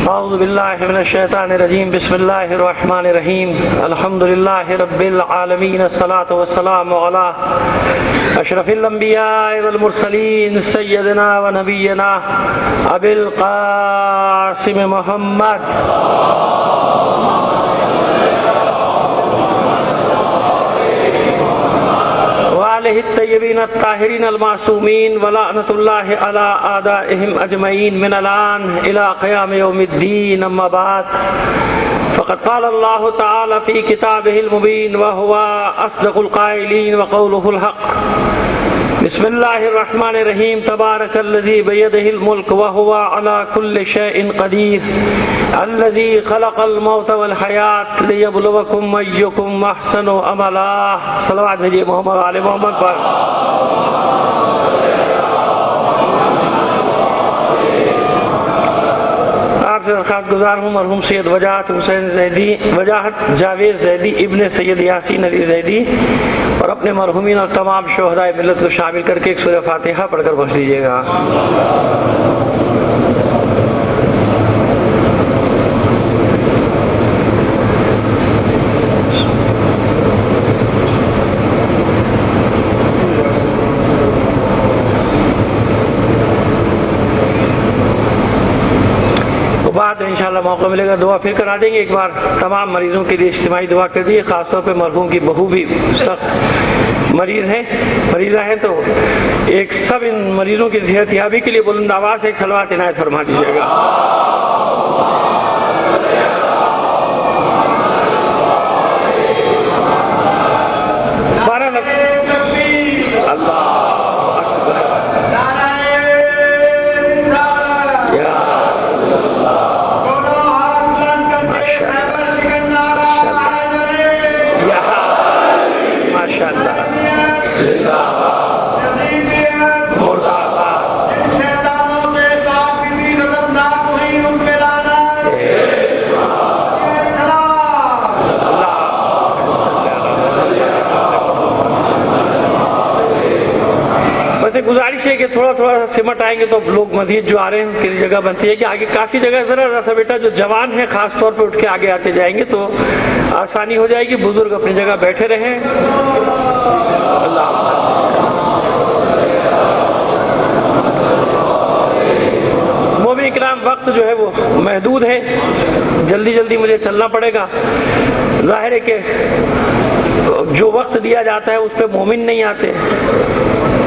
اعوذ باللہ من الشیطان الرجیم بسم اللہ الرحمن الرحیم الحمد للہ رب العالمین الصلاۃ والسلام علی اشرف الانبیاء والمرسلین سیدنا و نبینا ابی القاسم محمد وآلہ الطیبین الطاہرین المعصومین ولعنۃ اللہ علی اعدائہم اجمعین من الآن الی قیام یوم الدین اما بعد فقد قال اللہ تعالی فی کتابہ المبین وہو اصدق القائلین وقولہ الحق بسم اللہ الرحمن الرحیم تبارک الذی بیدہ الملک وہو علی کل شیء قدیر الذی خلق الموت والحیات لیبلوکم ایکم احسن عملا. صلوات بھیجیے محمد علی محمد پر. آپ سے درخواست گزار ہوں مرحوم سید وجاہت حسین زیدی وجاہت جاوید زیدی ابن سید یاسین علی زیدی اور اپنے مرحومین اور تمام شہداء ملت کو شامل کر کے ایک سورہ فاتحہ پڑھ کر بخش دیجیے گا. بعد انشاءاللہ موقع ملے گا دعا پھر کرا دیں گے. ایک بار تمام مریضوں کے لیے اجتماعی دعا کر دیے, خاص طور پہ مرحوم کی بہو بھی سخت مریضہ ہیں تو ایک سب ان مریضوں کی صحت یابی کے لیے بلند آواز سے ایک صلوات عنایت فرما دیجیے گا. گزارش ہے کہ تھوڑا تھوڑا سمٹ آئیں گے تو لوگ مزید جو آ رہے ہیں ان کے لیے جگہ بنتی ہے کہ آگے کافی جگہ ذرا سا بیٹا جو جوان ہے خاص طور پہ اٹھ کے آگے آتے جائیں گے تو آسانی ہو جائے گی. بزرگ اپنی جگہ بیٹھے رہیں. اللہ مومن اکرام وقت جو ہے وہ محدود ہے, جلدی جلدی مجھے چلنا پڑے گا. ظاہر ہے کہ جو وقت دیا جاتا ہے اس پہ مومن نہیں آتے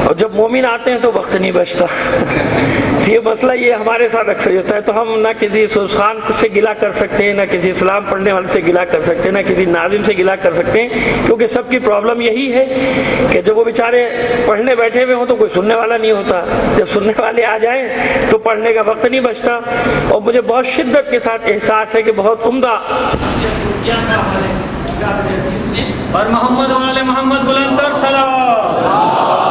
اور جب مومن آتے ہیں تو وقت نہیں بچتا. یہ مسئلہ یہ ہمارے ساتھ اکثر ہوتا ہے. تو ہم نہ کسی خان سے گلا کر سکتے ہیں, نہ کسی اسلام پڑھنے والے سے گلا کر سکتے ہیں, نہ کسی ناظم سے گلا کر سکتے ہیں, کیونکہ سب کی پرابلم یہی ہے کہ جب وہ بیچارے پڑھنے بیٹھے ہوئے ہوں تو کوئی سننے والا نہیں ہوتا. جب سننے والے آ جائیں تو پڑھنے کا وقت نہیں بچتا. اور مجھے بہت شدت کے ساتھ احساس ہے کہ بہت عمدہ اور محمد والے محمد بلند تر صلوات.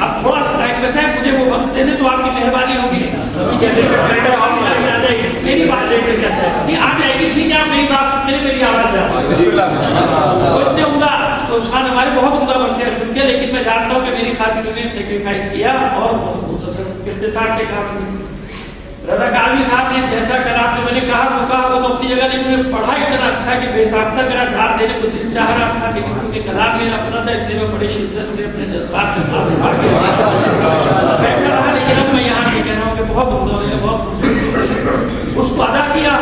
اب تھوڑا سا ٹائم بچا ہے, مجھے وہ وقت دے دیں تو آپ کی مہربانی ہوگی. میری بات جی آ جائے گی, ٹھیک ہے. آپ میری بات سنتے ہیں, میری آواز ہے اتنے عمدہ سوچان ہمارے بہت عمدہ ورثے سن کے, لیکن میں جانتا ہوں کہ میری خاطر تم نے سیکریفائس کیا اور اختصار سے کام کیا. رضا کاظمی صاحب نے جیسا کل آپ نے میں نے کہا فقہ وہ تو اپنی جگہ نے مجھے پڑھا اتنا اچھا کہ بے ساختہ میرا داد دینے کو دل چاہ رہا تھا, لیکن ان کے کلام میرا اپنا تھا, اس لیے میں بڑی شدت سے اپنے جذبات کے ساتھ بیٹھا رہا. لیکن اب میں یہاں سے کہہ رہا ہوں کہ بہت عمدہ نے بہت اس کو ادا کیا.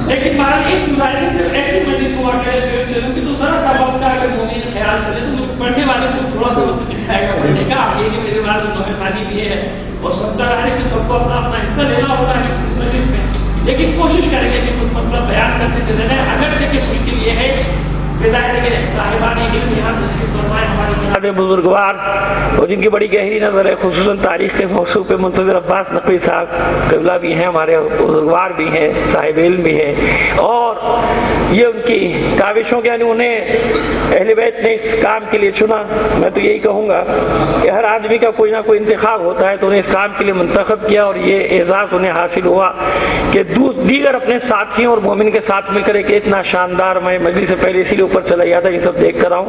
لیکن بہرحال ایک گزارش ایسی مجلس ہوا کہ چلوں کہ تو ذرا سا وقت کا اگر مومن خیال کرے تو پڑھنے والے کو تھوڑا سا وقت مل جائے گا پڑھنے کا. آپ یہ کہ میرے بعد نوح ثانی بھی ہے اور سب کا ہے کہ سب کو اپنا اپنا حصہ لینا ہوتا ہے اس مجلس میں, لیکن کوشش کریں گے کہ کچھ مطلب بیان کرتے چلے جائیں. اگرچہ کہ مشکل یہ ہے بزرگوار اور جن کی بڑی گہری نظر ہے, خصوصاً تاریخ کے موضوع پہ منتظر عباس نقوی صاحب قبلہ بھی ہیں, ہمارے بزرگوار بھی ہیں, صاحب علم بھی ہیں, اور یہ ان کی کاوشوں کے یعنی انہیں اہل بیت نے اس کام کے لیے چنا. میں تو یہی کہوں گا کہ ہر آدمی کا کوئی نہ کوئی انتخاب ہوتا ہے, تو انہیں اس کام کے لیے منتخب کیا اور یہ اعزاز انہیں حاصل ہوا کہ دیگر اپنے ساتھیوں اور مومن کے ساتھ مل کر ایک اتنا شاندار, میں مجلس سے پہلے اسی لیے اوپر چلا گیا تھا یہ سب دیکھ کر آؤں,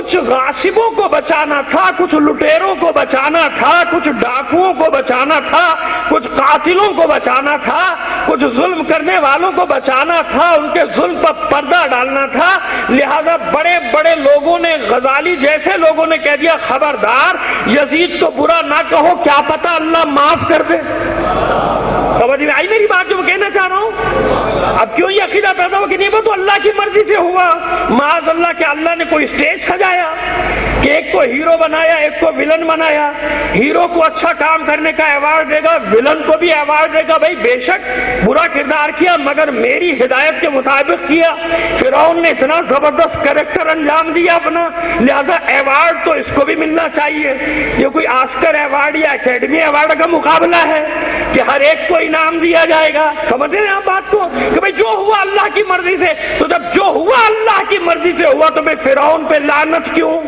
کچھ غاصبوں کو بچانا تھا، کچھ لٹیروں کو بچانا تھا، کچھ ڈاکوؤں کو بچانا تھا، کچھ قاتلوں کو بچانا تھا، کچھ ظلم کرنے والوں کو بچانا تھا، ان کے ظلم پر پردہ ڈالنا تھا۔ لہذا بڑے بڑے لوگوں نے، غزالی جیسے لوگوں نے کہہ دیا خبردار یزید کو برا نہ کہو، کیا پتہ اللہ معاف کر دے۔ سمجھ میں آئی میری بات جو میں کہنا چاہ رہا ہوں؟ اب کیوں یہ عقیدہ پیدا ہو کہ نہیں وہ تو اللہ کی مرضی سے ہوا؟ معاذ اللہ کہ اللہ نے کوئی اسٹیج سجایا کہ ایک کو ہیرو بنایا، ایک کو ولن بنایا، ہیرو کو اچھا کام کرنے کا ایوارڈ دے گا، ولن کو بھی ایوارڈ دے گا، بھائی بے شک برا کردار کیا مگر میری ہدایت کے مطابق کیا۔ فرعون نے اتنا زبردست کریکٹر انجام دیا اپنا، لہذا ایوارڈ تو اس کو بھی ملنا چاہیے۔ یہ کوئی آسکر ایوارڈ یا اکیڈمی ایوارڈ کا مقابلہ ہے کہ ہر ایک کو انعام دیا جائے گا؟ سمجھ رہے ہیں آپ بات کو کہ بھئی جو ہوا اللہ کی مرضی سے، تو جب جو ہوا اللہ کی مرضی سے ہوا تو بھئی فرعون پہ لعنت کیوں؟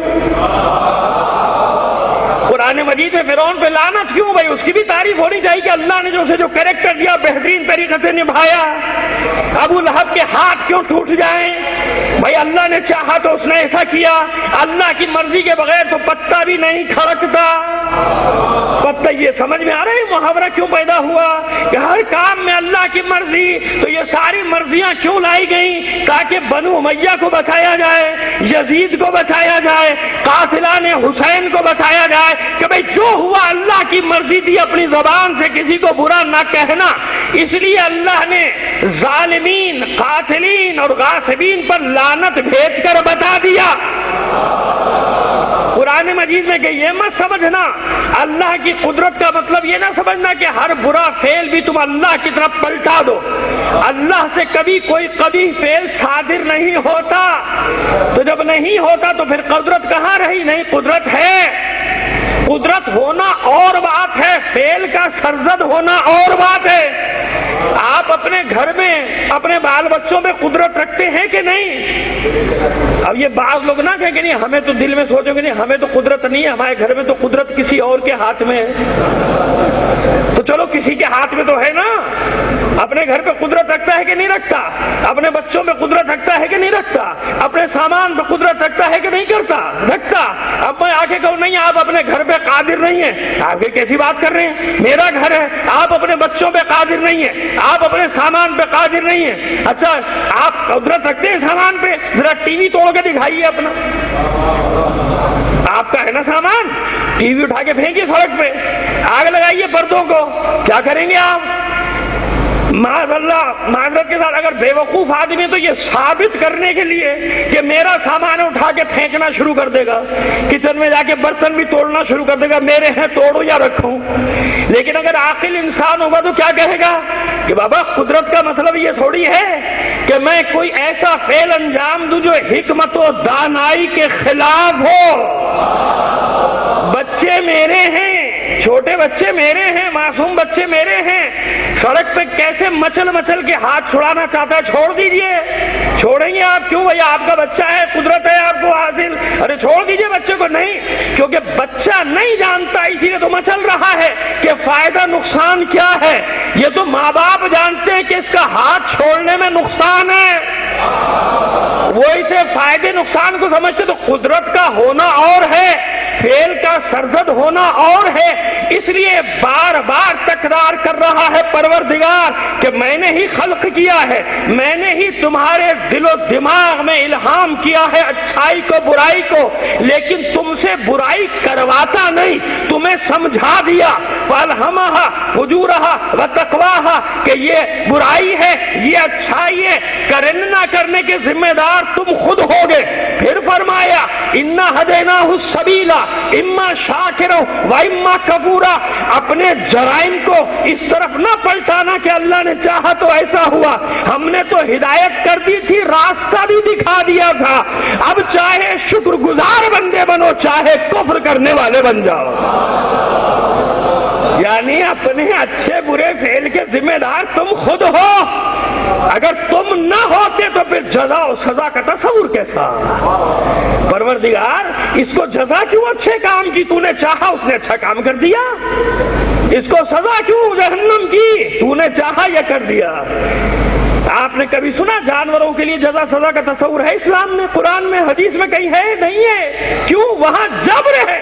قرآن مجید میں فرعون پہ لعنت کیوں؟ بھئی اس کی بھی تعریف ہونی چاہیے کہ اللہ نے جو اسے جو کریکٹر دیا بہترین طریقے سے نبھایا۔ ابو لہب کے ہاتھ کیوں ٹوٹ جائیں؟ بھئی اللہ نے چاہا تو اس نے ایسا کیا، اللہ کی مرضی کے بغیر تو پتا بھی نہیں کھڑکتا۔ پتہ یہ سمجھ میں آ رہا ہے محاورہ کیوں پیدا ہوا کہ ہر کام میں اللہ کی مرضی؟ تو یہ ساری مرضیاں کیوں لائی گئیں؟ تاکہ بنو امیہ کو بچایا جائے، یزید کو بچایا جائے، قاتلان حسین کو بچایا جائے کہ بھئی جو ہوا اللہ کی مرضی تھی، اپنی زبان سے کسی کو برا نہ کہنا۔ اس لیے اللہ نے ظالمین، قاتلین اور غاصبین پر لعنت بھیج کر بتا دیا۔ قرآن مجید میں کہ یہ مت سمجھنا اللہ کی قدرت کا مطلب یہ نہ سمجھنا کہ ہر برا فعل بھی تم اللہ کی طرف پلٹا دو۔ اللہ سے کبھی کوئی قبیح فعل صادر نہیں ہوتا، تو جب نہیں ہوتا تو پھر قدرت کہاں رہی؟ نہیں، قدرت ہے۔ قدرت ہونا اور بات ہے، فعل کا سرزد ہونا اور بات ہے۔ آپ اپنے گھر میں اپنے بال بچوں میں قدرت رکھتے ہیں کہ نہیں؟ اب یہ بعض لوگ نہ کہیں کہ نہیں ہمیں تو دل میں سوچو کہ نہیں ہمیں تو قدرت نہیں ہے، ہمارے گھر میں تو قدرت کسی اور کے ہاتھ میں ہے۔ تو چلو کسی کے ہاتھ میں تو ہے نا۔ اپنے گھر پہ قدرت رکھتا ہے کہ نہیں رکھتا؟ اپنے بچوں پہ قدرت رکھتا ہے کہ نہیں رکھتا؟ اپنے سامان پہ قدرت رکھتا ہے کہ نہیں کرتا؟ رکھتا۔ اب میں آ کے کہوں نہیں آپ اپنے گھر پہ قادر نہیں ہیں، آپ یہ کیسی بات کر رہے ہیں؟ میرا گھر ہے، آپ اپنے بچوں پہ قادر نہیں ہیں، آپ اپنے سامان پہ قادر نہیں ہیں۔ اچھا آپ قدرت رکھتے ہیں سامان پہ؟ ذرا ٹی وی توڑ کے دکھائیے اپنا، آپ کا ہے نا سامان، ٹی وی اٹھا کے پھینکیے سڑک پہ، آگ لگائیے پردوں کو، کیا کریں گے آپ؟ معاذ اللہ، معذرت کے ساتھ اگر بے وقوف آدمی تو یہ ثابت کرنے کے لیے کہ میرا سامان اٹھا کے پھینکنا شروع کر دے گا، کچن میں جا کے برتن بھی توڑنا شروع کر دے گا، میرے ہیں توڑو یا رکھوں۔ لیکن اگر عاقل انسان ہوگا تو کیا کہے گا کہ بابا قدرت کا مطلب یہ تھوڑی ہے کہ میں کوئی ایسا فعل انجام دوں جو حکمت و دانائی کے خلاف ہو۔ بچے میرے ہیں، چھوٹے بچے میرے ہیں، معصوم بچے میرے ہیں، سڑک پہ کیسے مچل مچل کے ہاتھ چھڑانا چاہتا ہے، چھوڑ دیجئے۔ چھوڑیں گے آپ؟ کیوں بھائی آپ کا بچہ ہے، قدرت ہے آپ کو حاصل، ارے چھوڑ دیجئے بچے کو۔ نہیں، کیونکہ بچہ نہیں جانتا اسی لیے تو مچل رہا ہے کہ فائدہ نقصان کیا ہے۔ یہ تو ماں باپ جانتے ہیں کہ اس کا ہاتھ چھوڑنے میں نقصان ہے، وہ اسے فائدے نقصان کو سمجھتے۔ تو قدرت کا ہونا اور ہے، فعل کا سرزد ہونا اور ہے، اس لیے بار بار تکرار کر رہا ہے پروردگار کہ میں نے ہی خلق کیا ہے، میں نے ہی تمہارے دل و دماغ میں الہام کیا ہے اچھائی کو برائی کو، لیکن تم سے برائی کرواتا نہیں، تمہیں سمجھا دیا۔ فَأَلْهَمَهَا فُجُورَهَا وَتَقْوَاهَا کہ یہ برائی ہے یہ اچھائی ہے، کرنے نہ کرنے کے ذمہ دار تم خود ہوگے۔ پھر فرمایا اِنَّا هَدَيْنَاهُ السَّبِيلَ اِمَّا شَاكِرًا وَإِمَّا كَفُورًا۔ اپنے جرائم کو اس طرف نہ پلٹانا کہ اللہ نے چاہا تو ایسا ہوا، ہم نے تو ہدایت کر دی تھی، راستہ بھی دکھا دیا تھا، اب چاہے شکر گزار بندے بنو چاہے کفر کرنے والے بن جاؤ۔ یعنی اپنے اچھے برے فعل کے ذمہ دار تم خود ہو، اگر تم نہ ہوتے تو پھر جزا و سزا کا تصور کیسا؟ پروردگار اس کو جزا کیوں اچھے کام کی؟ تو نے چاہا اس نے اچھا کام کر دیا۔ اس کو سزا کیوں جہنم کی؟ تو نے چاہا یہ کر دیا۔ آپ نے کبھی سنا جانوروں کے لیے جزا سزا کا تصور ہے اسلام میں، قرآن میں، حدیث میں کہیں ہے؟ نہیں ہے۔ کیوں؟ وہاں جبر ہے،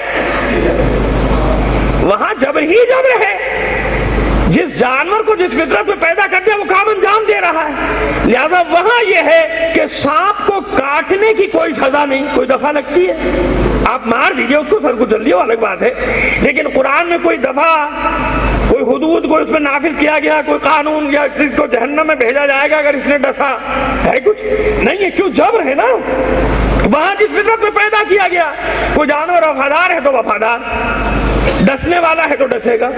وہاں جبر ہی جبر ہے۔ جس جانور کو جس فطرت میں پیدا کر دیا وہ کام انجام دے رہا ہے، لہذا وہاں یہ ہے کہ سانپ کو کاٹنے کی کوئی سزا نہیں، کوئی دفعہ لگتی ہے، آپ مار دیجئے اس کو، سر کو جلدی، وہ الگ بات ہے، لیکن قرآن میں کوئی دفعہ، کوئی حدود کو اس میں نافذ کیا گیا، کوئی قانون یا اس کو جہنم میں بھیجا جائے گا اگر اس نے ڈسا ہے، کچھ نہیں ہے۔ کیوں؟ جبر ہے نا۔ وہاں جس فطرت میں پیدا کیا گیا، کوئی جانور وفادار ہے تو وفادار، ڈسنے والا ہے تو ڈسے گا،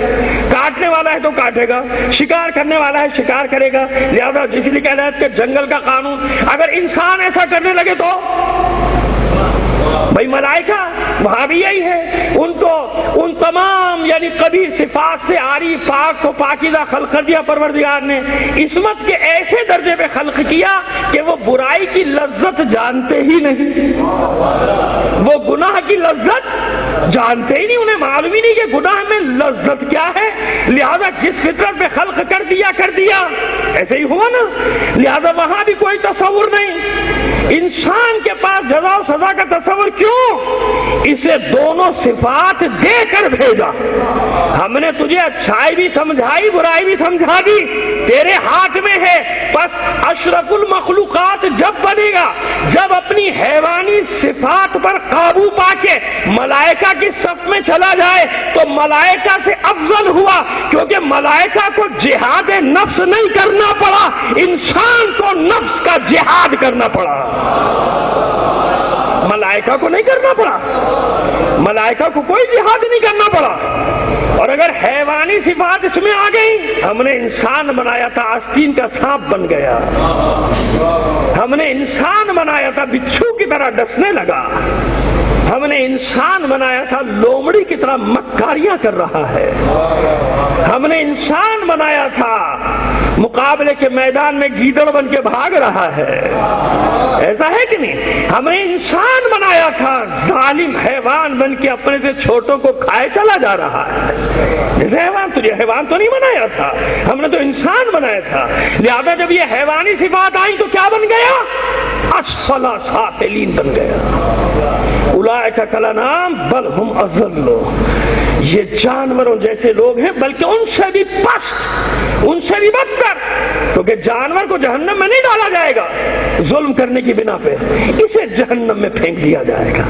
کاٹنے والا ہے تو کاٹے گا، شکار کرنے والا ہے شکار کرے گا، لہذا جس لیے کہہ رہے ہیں کہ جنگل کا قانون، اگر انسان ایسا کرنے لگے تو بھائی ملائکہ وہاں بھی یہی ہے، ان کو ان تمام یعنی کبھی صفات سے عاری پاک کو پاکیزہ خلق کر دیا پروردگار نے، عصمت کے ایسے درجے پہ خلق کیا کہ وہ برائی کی لذت جانتے ہی نہیں، وہ گناہ کی لذت جانتے ہی نہیں، انہیں معلوم ہی نہیں کہ گناہ میں لذت کیا ہے، لہذا جس فطرت پہ خلق کر دیا ایسے ہی ہوا نا، لہذا وہاں بھی کوئی تصور نہیں۔ انسان کے پاس جزا و سزا کا تصور کیوں؟ اسے دونوں صفات دے کر بھیجا، ہم نے تجھے اچھائی بھی سمجھائی، برائی بھی سمجھا دی، تیرے ہاتھ میں ہے، بس اشرف المخلوقات جب بنے گا، جب اپنی حیوانی صفات پر قابو پا کے ملائکہ کی صف میں چلا جائے تو ملائکہ سے افضل ہوا، کیونکہ ملائکہ کو جہاد نفس نہیں کرنا پڑا، انسان کو نفس کا جہاد کرنا پڑا، ملائکہ کو نہیں کرنا پڑا، ملائکہ کو کوئی جہاد نہیں کرنا پڑا۔ اور اگر حیوانی صفات اس میں آ گئی، ہم نے انسان بنایا تھا آستین کا سانپ بن گیا، ہم نے انسان بنایا تھا بچھو کی طرح ڈسنے لگا، ہم نے انسان بنایا تھا لومڑی کی طرح مکاریاں کر رہا ہے، ہم نے انسان بنایا تھا مقابلے کے میدان میں گیدڑ بن کے بھاگ رہا ہے، ایسا ہے کہ نہیں؟ ہم نے انسان بنایا تھا ظالم حیوان بن کے اپنے سے چھوٹوں کو کھائے چلا جا رہا ہے، جیسے حیوان، تجھے حیوان تو نہیں بنایا تھا، ہم نے تو انسان بنایا تھا، لہذا جب یہ حیوانی صفات آئیں تو کیا بن گیا؟ اسفل سافلین بن گیا، اولئک کالانعام بل ہم اضل، یہ جانوروں جیسے لوگ ہیں بلکہ ان سے بھی پست، ان سے بھی بدتر، کیونکہ جانور کو جہنم میں نہیں ڈالا جائے گا ظلم کرنے کی بنا پہ، اسے جہنم میں پھینک دیا جائے گا،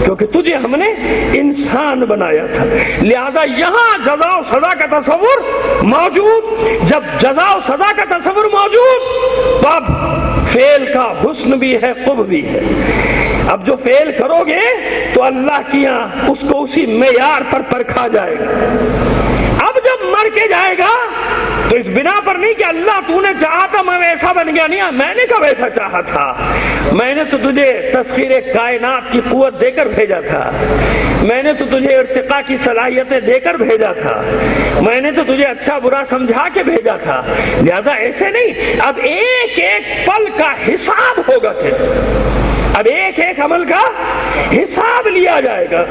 کیونکہ تجھے ہم نے انسان بنایا تھا، لہذا یہاں جزا و سزا کا تصور موجود، جب جزا و سزا کا تصور موجود تو اب فعل کا حسن بھی ہے، قبح بھی ہے، اب جو فعل کرو گے تو اللہ کی یہاں اس کو اسی معیار پر پرکھا جائے گا، اب جب مر کے جائے گا تو اس بنا پر نہیں کہ اللہ تو نے چاہا تھا میں ویسا بن گیا، نہیں، میں نے کب ایسا چاہا تھا، میں نے تو تجھے تسخیر کائنات کی قوت دے کر بھیجا تھا، میں نے تو تجھے ارتقاء کی صلاحیتیں دے کر بھیجا تھا، میں نے تو تجھے اچھا برا سمجھا کے بھیجا تھا، لہذا ایسے نہیں، اب ایک ایک پل کا حساب ہوگا، پھر اب ایک ایک عمل کا حساب لیا جائے گا۔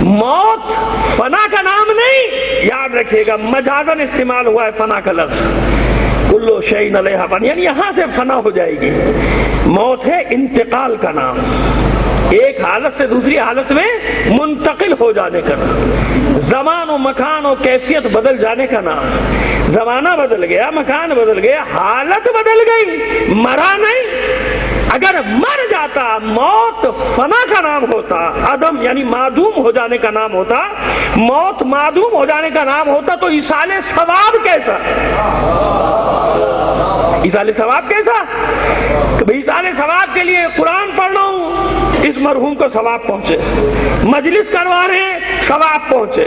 موت فنا کا نام نہیں، یاد رکھیے گا، مجازن استعمال ہوا ہے فنا کا لفظ، کلو شیء علیہا فان، یعنی یہاں سے فنا ہو جائے گی، موت ہے انتقال کا نام، ایک حالت سے دوسری حالت میں منتقل ہو جانے کا نام، زمان و مکان و کیفیت بدل جانے کا نام، زمانہ بدل گیا، مکان بدل گیا، حالت بدل گئی، مرا نہیں۔ اگر مر جاتا موت فنا کا نام ہوتا، عدم یعنی معدوم ہو جانے کا نام ہوتا، موت معدوم ہو جانے کا نام ہوتا تو ایصال ثواب کیسا؟ ایصال ثواب کیسا؟ کہ ایصال ثواب کے لیے قرآن پڑھ رہا ہوں، اس مرحوم کو ثواب پہنچے، مجلس کروا رہے ہیں ثواب پہنچے،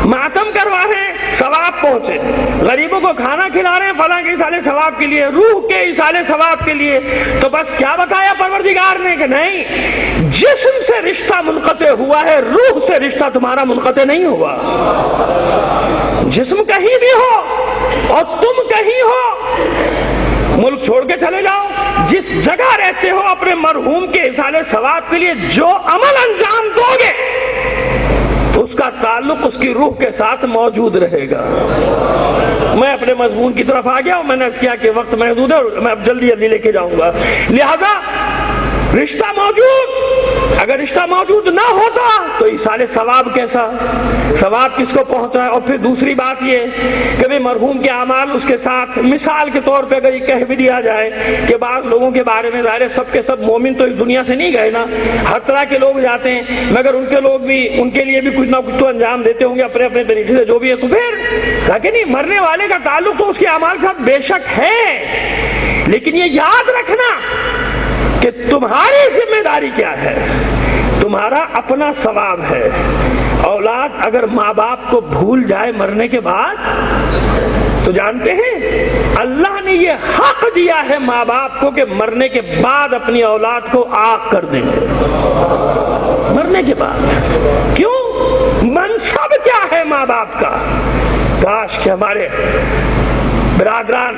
ماتم کروا رہے ہیں ثواب پہنچے، غریبوں کو کھانا کھلا رہے ہیں فلاں کے ایصال ثواب کے لیے، روح کے ایصال ثواب کے لیے، تو بس کیا بتایا پروردگار نے کہ نہیں، جسم سے رشتہ منقطع ہوا ہے، روح سے رشتہ تمہارا منقطع نہیں ہوا، جسم کہیں بھی ہو اور تم کہیں ہو، ملک چھوڑ کے چلے جاؤ، جس جگہ رہتے ہو اپنے مرحوم کے ایصال ثواب کے لیے جو عمل انجام دو گے اس کا تعلق اس کی روح کے ساتھ موجود رہے گا۔ میں اپنے مضمون کی طرف آ گیا اور میں نے کیا کہ وقت محدود ہے اور میں اب جلدی جلدی لے کے جاؤں گا، لہذا رشتہ موجود، اگر رشتہ موجود نہ ہوتا تو ایصال ثواب کیسا، ثواب کس کو پہنچ رہا ہے؟ اور پھر دوسری بات یہ کہ بھی مرحوم کے اعمال اس کے ساتھ، مثال کے طور پہ اگر یہ کہہ بھی دیا جائے کہ بعض لوگوں کے بارے میں، ظاہر ہے سب کے سب مومن تو اس دنیا سے نہیں گئے نا، ہر طرح کے لوگ جاتے ہیں، مگر ان کے لوگ بھی ان کے لیے بھی کچھ نہ کچھ تو انجام دیتے ہوں گے اپنے اپنے طریقے سے، جو بھی ہے تو پھر تاکہ نہیں، مرنے والے کا تعلق تو اس کے اعمال کے ساتھ بے شک ہے، لیکن یہ یاد رکھنا کہ تمہاری ذمہ داری کیا ہے، تمہارا اپنا ثواب ہے۔ اولاد اگر ماں باپ کو بھول جائے مرنے کے بعد تو جانتے ہیں اللہ نے یہ حق دیا ہے ماں باپ کو کہ مرنے کے بعد اپنی اولاد کو عاق کر دیں گے، مرنے کے بعد۔ کیوں؟ منصب کیا ہے ماں باپ کا؟ کاش کہ ہمارے برادران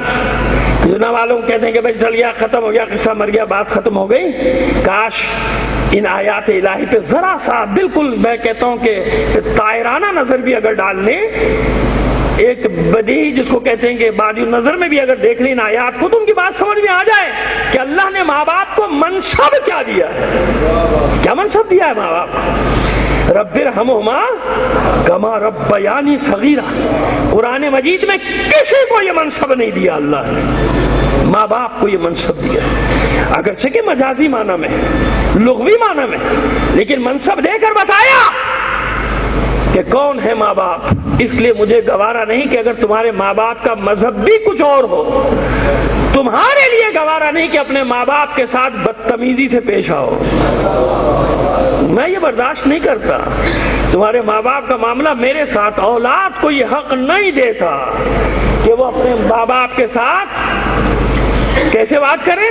دنیا والوں کہتے ہیں کہ بھائی چل گیا، ختم ہو گیا، قصہ مر گیا، بات ختم ہو گئی، کاش ان آیات الہی پہ ذرا سا، بالکل میں کہتا ہوں کہ طائرانہ نظر بھی اگر ڈال لیں، ایک بدیہی جس کو کہتے ہیں کہ بادی النظر میں بھی اگر دیکھ لیں ان آیات کو، تو ان کی بات سمجھ میں آ جائے کہ اللہ نے ماں باپ کو منصب کیا دیا ہے، کیا منصب دیا ہے ماں باپ؟ رب ارحمہما کما ربیانی صغیرا۔ قرآن مجید میں کسی کو یہ منصب نہیں دیا، اللہ نے ماں باپ کو یہ منصب دیا، اگرچہ کہ مجازی معنی میں، لغوی معنی میں، لیکن منصب دے کر بتایا کہ کون ہے ماں باپ۔ اس لیے مجھے گوارا نہیں کہ اگر تمہارے ماں باپ کا مذہب بھی کچھ اور ہو، تمہارے لیے گوارا نہیں کہ اپنے ماں باپ کے ساتھ بدتمیزی سے پیش آؤ، میں یہ برداشت نہیں کرتا۔ تمہارے ماں باپ کا معاملہ میرے ساتھ، اولاد کو یہ حق نہیں دیتا کہ وہ اپنے ماں باپ کے ساتھ کیسے بات کریں؟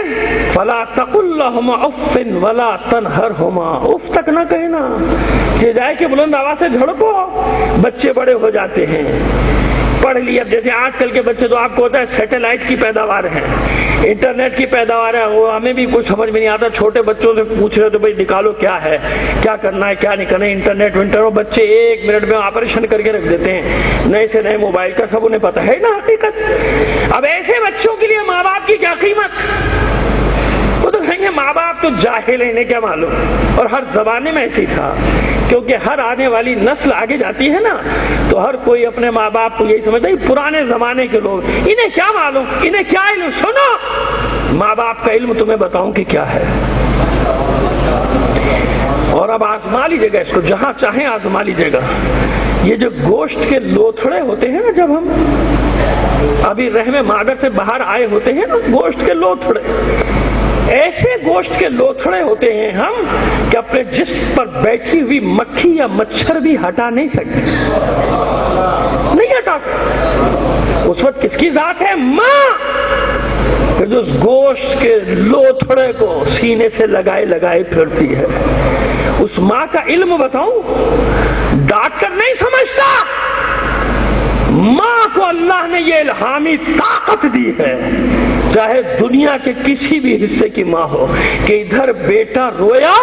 فلا تقل لهما اف ولا تنهرهما، اف تک نہ کہنا، کہ جائے کہ بلند آواز سے جھڑکو، بچے بڑے ہو جاتے ہیں، پڑھ لیا۔ جیسے آج کل کے بچے تو آپ کو ہوتا ہے سیٹلائٹ کی پیداوار ہے، انٹرنیٹ کی پیداوار ہے، وہ ہمیں بھی کچھ سمجھ میں نہیں آتا، چھوٹے بچوں سے پوچھ رہے تو بھائی نکالو کیا ہے، کیا کرنا ہے، کیا نہیں کرنا ہے، انٹرنیٹ ونٹر، بچے 1 منٹ میں آپریشن کر کے رکھ دیتے ہیں، نئے سے نئے موبائل کا، سب انہیں پتہ ہے نا حقیقت۔ اب ایسے بچوں کے لیے ماں باپ کی کیا قیمت؟ وہ تو کہیں گے ماں باپ تو جاہل ہیں، انہیں کیا معلوم، اور ہر زمانے میں ایسے ہی تھا، کیونکہ ہر آنے والی نسل آگے جاتی ہے نا، تو ہر کوئی اپنے ماں باپ کو یہی سمجھتا ہے پرانے زمانے کے لوگ، انہیں کیا معلوم، انہیں کیا علم۔ سنو، ماں باپ کا علم تمہیں بتاؤں کہ کیا ہے، اور اب آزما لیجیے گا اس کو، جہاں چاہیں آزما لیجیے گا۔ یہ جو گوشت کے لوتھڑے ہوتے ہیں نا، جب ہم ابھی رحم مادر سے باہر آئے ہوتے ہیں نا، گوشت کے لوتھڑے، ایسے گوشت کے لوتھڑے ہوتے ہیں ہم کہ اپنے جسم پر بیٹھی ہوئی مکھی یا مچھر بھی ہٹا نہیں سکتے، نہیں ہٹا سکتے۔ اس وقت کس کی ذات ہے؟ ماں، کہ جو اس گوشت کے لوتھڑے کو سینے سے لگائے لگائے پھرتی ہے۔ اس ماں کا علم بتاؤں، ڈاکٹر نہیں سمجھتا، ماں کو اللہ نے یہ الہامی طاقت دی ہے، چاہے دنیا کے کسی بھی حصے کی ماں ہو، کہ ادھر بیٹا رویا،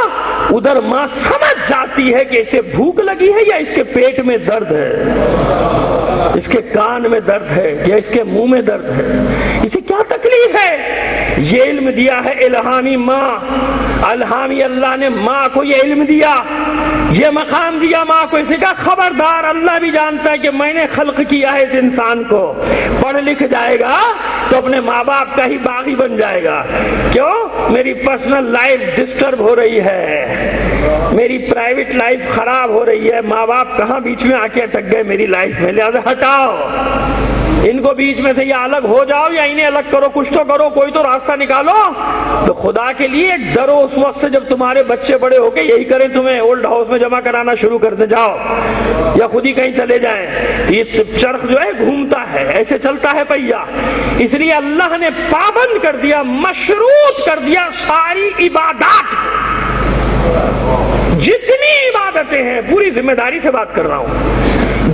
ادھر ماں سمجھ جاتی ہے کہ اسے بھوک لگی ہے یا اس کے پیٹ میں درد ہے، اس کے کان میں درد ہے یا اس کے منہ میں درد ہے، اسے کیا تکلیف ہے۔ یہ علم دیا ہے الہامی ماں، الہامی اللہ نے ماں کو یہ علم دیا، یہ مقام دیا ماں کو۔ اسے کہا خبردار، اللہ بھی جانتا ہے کہ میں نے خلق کیا ہے اس انسان کو، پڑھ لکھ جائے گا تو اپنے ماں باپ کا ہی باغی بن جائے گا۔ کیوں؟ میری پرسنل لائف ڈسٹرب ہو رہی ہے، میری پرائیویٹ لائف خراب ہو رہی ہے، ماں باپ کہاں بیچ میں آ کے اٹک گئے میری لائف میں، لہذا ہٹاؤ ان کو بیچ میں سے، یا الگ ہو جاؤ یا انہیں الگ کرو، کچھ تو کرو، کوئی تو راستہ نکالو۔ تو خدا کے لیے ڈرو اس وقت سے جب تمہارے بچے بڑے ہو کے یہی کریں، تمہیں اولڈ ہاؤس میں جمع کرانا شروع کر دیں، جاؤ، یا خود ہی کہیں چلے جائیں۔ یہ چرخ جو ہے گھومتا ہے، ایسے چلتا ہے پہیا، اس لیے اللہ نے پابند کر دیا، مشروط کر دیا ساری عبادات، جتنی عبادتیں ہیں، پوری ذمہ داری سے بات کر رہا ہوں،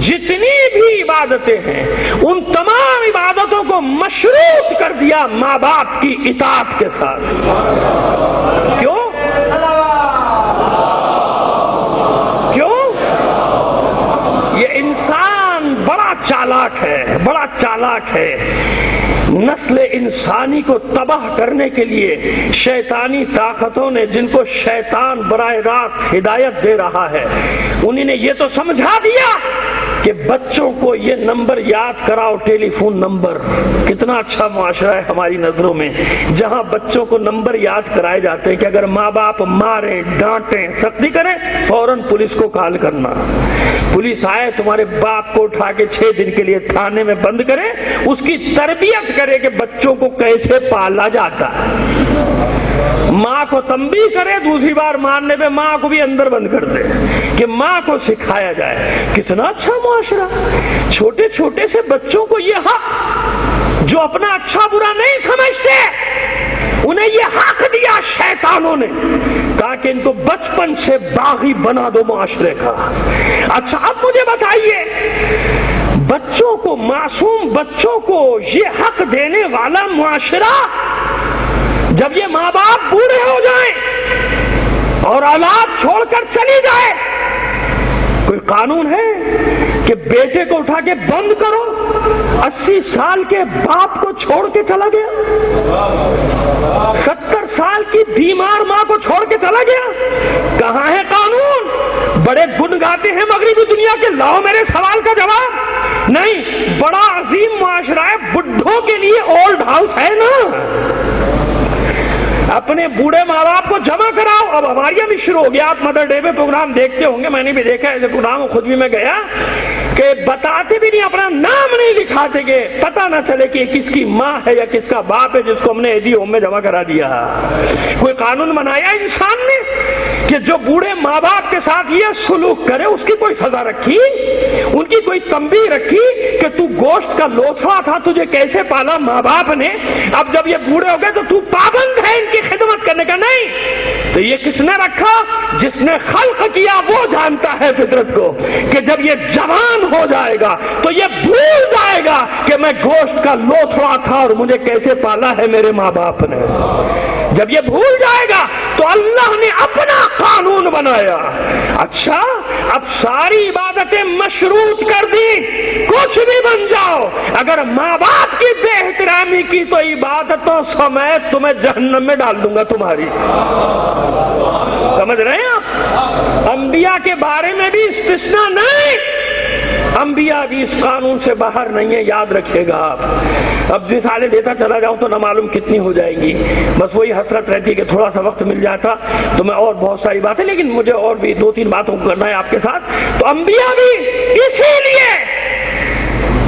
جتنی بھی عبادتیں ہیں ان تمام عبادتوں کو مشروط کر دیا ماں باپ کی اطاعت کے ساتھ۔ کیوں؟ کیوں؟ انسان بڑا چالاک ہے، بڑا چالاک ہے. نسل انسانی کو تباہ کرنے کے لیے شیطانی طاقتوں نے، جن کو شیطان براہ راست ہدایت دے رہا ہے، انہوں نے یہ تو سمجھا دیا کہ بچوں کو یہ نمبر یاد کراؤ، ٹیلی فون نمبر. کتنا اچھا معاشرہ ہے ہماری نظروں میں جہاں بچوں کو نمبر یاد کرائے جاتے ہیں کہ اگر ماں باپ ماریں، ڈانٹیں، سختی کریں، فوراً پولیس کو کال کرنا. پولیس آئے، تمہارے باپ کو اٹھا کے 6 دن کے لیے تھانے میں بند کرے، اس کی تربیت کرے کہ بچوں کو کیسے پالا جاتا ہے. ماں کو تنبیہ کرے، دوسری بار مارنے پہ ماں کو بھی اندر بند کر دے کہ ماں کو سکھایا جائے. کتنا اچھا معاشرہ. چھوٹے چھوٹے سے بچوں کو یہ حق، جو اپنا اچھا برا نہیں سمجھتے، انہیں یہ حق دیا شیطانوں نے، کہا کہ ان کو بچپن سے باغی بنا دو معاشرے کا. اچھا اب مجھے بتائیے، بچوں کو، معصوم بچوں کو یہ حق دینے والا معاشرہ جب یہ ماں باپ بوڑھے ہو جائیں اور اولاد چھوڑ کر چلی جائے، کوئی قانون ہے کہ بیٹے کو اٹھا کے بند کرو؟ 80 سال کے باپ کو چھوڑ کے چلا گیا، 70 سال کی بیمار ماں کو چھوڑ کے چلا گیا. کہاں ہے قانون؟ بڑے گن گاتے ہیں مغربی دنیا کے، لاؤ میرے سوال کا جواب. نہیں، بڑا عظیم معاشرہ ہے، بڈھوں کے لیے اولڈ ہاؤس ہے نا. اپنے بوڑھے ماں باپ کو جمع کراؤ. اب ہمارے بھی شروع ہو گیا، آپ مدر ڈے پہ پروگرام دیکھتے ہوں گے، میں نے بھی دیکھا ایسے پروگرام، خود بھی میں گیا، کہ بتاتے بھی نہیں، اپنا نام نہیں لکھاتے کہ پتہ نہ چلے کہ کس کی ماں ہے یا کس کا باپ ہے جس کو ہم نے ایڈی ہوم میں جمع کرا دیا. کوئی قانون بنایا انسان نے کہ جو بوڑھے ماں باپ کے ساتھ یہ سلوک کرے اس کی کوئی سزا رکھی، ان کی کوئی تنبیہ رکھی کہ تو گوشت کا لوتھڑا تھا، تجھے کیسے پالا ماں باپ نے، اب جب یہ بوڑھے ہو گئے تو تو پابند ہے ان کی خدمت کرنے کا؟ نہیں. تو یہ کس نے رکھا؟ جس نے خلق کیا وہ جانتا ہے فطرت کو کہ جب یہ جوان ہو جائے گا تو یہ بھول جائے گا کہ میں گوشت کا لوتھڑا تھا اور مجھے کیسے پالا ہے میرے ماں باپ نے. جب یہ بھول جائے گا تو اللہ نے اپنا قانون بنایا. اچھا اب ساری عبادتیں مشروط کر دی، کچھ بھی بن جاؤ، اگر ماں باپ کی بے احترامی کی تو عبادتوں سمیت تمہیں جہنم میں ڈال دوں گا تمہاری. سمجھ رہے ہیں آپ؟ انبیاء کے بارے میں بھی استثناء نہیں، انبیاء بھی اس قانون سے باہر نہیں ہے، یاد رکھیے گا آپ. اب مثالیں دیتا چلا جاؤں تو نہ معلوم کتنی ہو جائے گی، بس وہی حسرت رہتی کہ تھوڑا سا وقت مل جاتا تو میں اور بہت ساری باتیں، لیکن مجھے اور بھی 2-3 باتوں کو کرنا ہے آپ کے ساتھ. تو انبیاء بھی اسی لیے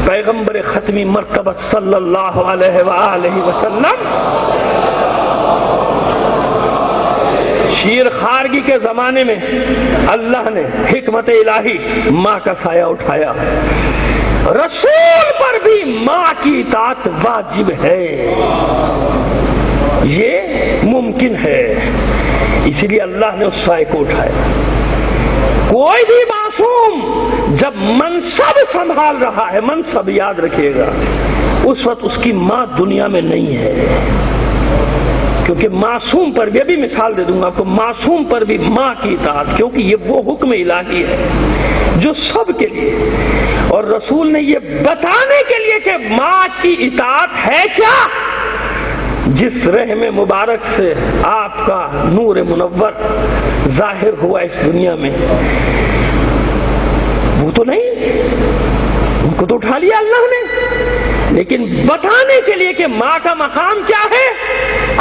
پیغمبر ختمی مرتبہ صلی اللہ علیہ وآلہ وسلم شیر خارگی کے زمانے میں اللہ نے حکمت الہی ماں کا سایہ اٹھایا. رسول پر بھی ماں کی اطاعت واجب ہے، یہ ممکن ہے، اسی لیے اللہ نے اس سایہ کو اٹھایا. کوئی بھی معصوم جب منصب سنبھال رہا ہے، منصب یاد رکھیے گا، اس وقت اس کی ماں دنیا میں نہیں ہے. کیونکہ معصوم پر بھی، ابھی مثال دے دوں گا آپ کو، معصوم پر بھی ماں کی اطاعت، کیونکہ یہ وہ حکم الہی ہے جو سب کے لیے، اور رسول نے یہ بتانے کے لیے کہ ماں کی اطاعت ہے کیا. جس رحم مبارک سے آپ کا نور منور ظاہر ہوا اس دنیا میں، وہ تو نہیں، ان کو تو اٹھا لیا اللہ نے، لیکن بتانے کے لیے کہ ماں کا مقام کیا ہے.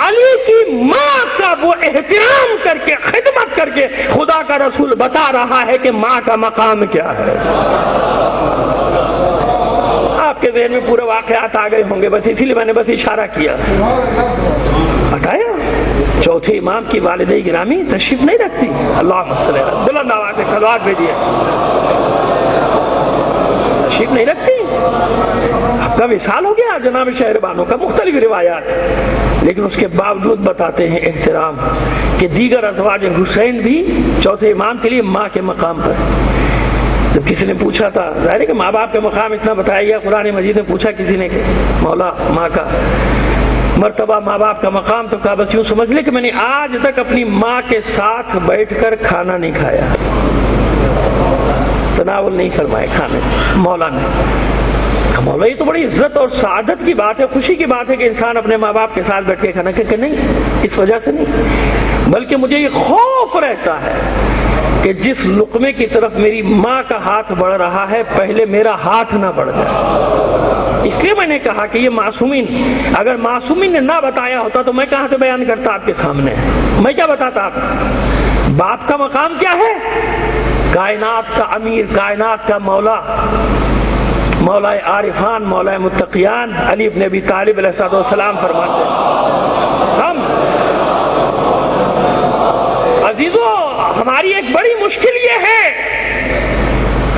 علی کی ماں کا وہ احترام کر کے، خدمت کر کے خدا کا رسول بتا رہا ہے کہ ماں کا مقام کیا ہے. آپ کے ذہن میں پورے واقعات آ گئے ہوں گے، بس اسی لیے میں نے بس اشارہ کیا، بتایا. چوتھے امام کی والدہ گرامی تشریف نہیں رکھتی، اللہ صلی اللہ علیہ وسلم، بلند آواز سے صلوات بھیجیے، تشریف نہیں رکھتی. آپ کا وصال ہو گیا جناب شہربانوں کا، مختلف روایات، لیکن اس کے باوجود بتاتے ہیں احترام کہ دیگر ازواج حسین بھی چوتھے امام کے لیے ماں کے مقام پر. جب کسی نے پوچھا تھا، ظاہر ہے کہ ماں باپ کا مقام اتنا بتایا گیا، قرآن مجید نے پوچھا کسی نے کہ مولا ماں کا مرتبہ، ماں باپ کا مقام، تو کہا بس یوں سمجھ لے کہ میں نے آج تک اپنی ماں کے ساتھ بیٹھ کر کھانا نہیں کھایا. تناول نہیں فرمائے کھانے مولا نے. مولا یہ تو بڑی عزت اور سعادت کی بات ہے, خوشی کی بات ہے کہ انسان اپنے ماں باپ کے ساتھ بیٹھ کے کھانا کہ نہیں, اس وجہ سے نہیں, بلکہ مجھے یہ خوف رہتا ہے کہ جس لقمے کی طرف میری ماں کا ہاتھ بڑھ رہا ہے پہلے میرا ہاتھ نہ بڑھ جائے. اس لیے میں نے کہا کہ یہ معصومین, اگر معصومین نے نہ بتایا ہوتا تو میں کہاں سے بیان کرتا آپ کے سامنے, میں کیا بتاتا آپ. باپ کا مقام کیا ہے؟ کائنات کا امیر, کائنات کا مولا, مولا عارفان, مولا متقیان علی ابن ابی طالب علیہ السلام فرماتے ہیں. ہم عزیزو, ہماری ایک بڑی مشکل یہ ہے